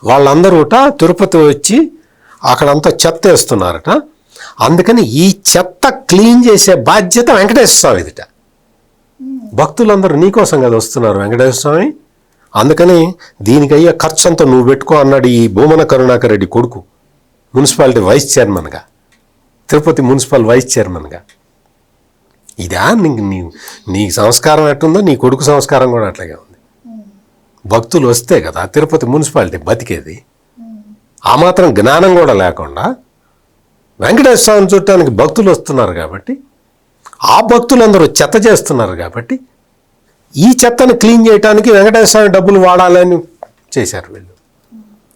వాళ్ళందరూ తిరుపతి వచ్చి అక్కడంతా చెత్త వేస్తున్నారట. అందుకని ఈ చెత్త క్లీన్ చేసే బాధ్యత వెంకటేశ్వర స్వామిదిట. భక్తులందరూ నీకోసం కదా వస్తున్నారు వెంకటేశ్వర స్వామి. అందుకని దీనికి అయ్యే ఖర్చు అంతా నువ్వు పెట్టుకో అన్నాడు ఈ భూమన కరుణాకర్ రెడ్డి కొడుకు, మున్సిపాలిటీ వైస్ చైర్మన్గా, తిరుపతి మున్సిపల్ వైస్ చైర్మన్గా. ఇదా నీ సంస్కారం ఎట్టుందో నీ కొడుకు సంస్కారం కూడా అట్లాగే ఉంది. భక్తులు వస్తే కదా తిరుపతి మున్సిపాలిటీ బతికేది. ఆ మాత్రం జ్ఞానం కూడా లేకుండా వెంకటేశ్వర స్వామిని చూడటానికి భక్తులు వస్తున్నారు కాబట్టి, ఆ భక్తులందరూ చెత్త చేస్తున్నారు కాబట్టి ఈ చెత్తను క్లీన్ చేయడానికి వెంకటేశ్వర స్వామి డబ్బులు వాడాలని చేశారు వీళ్ళు.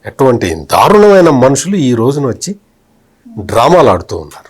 ఎటువంటి దారుణమైన మనుషులు ఈ రోజున వచ్చి డ్రామాలు ఆడుతూ ఉన్నారు.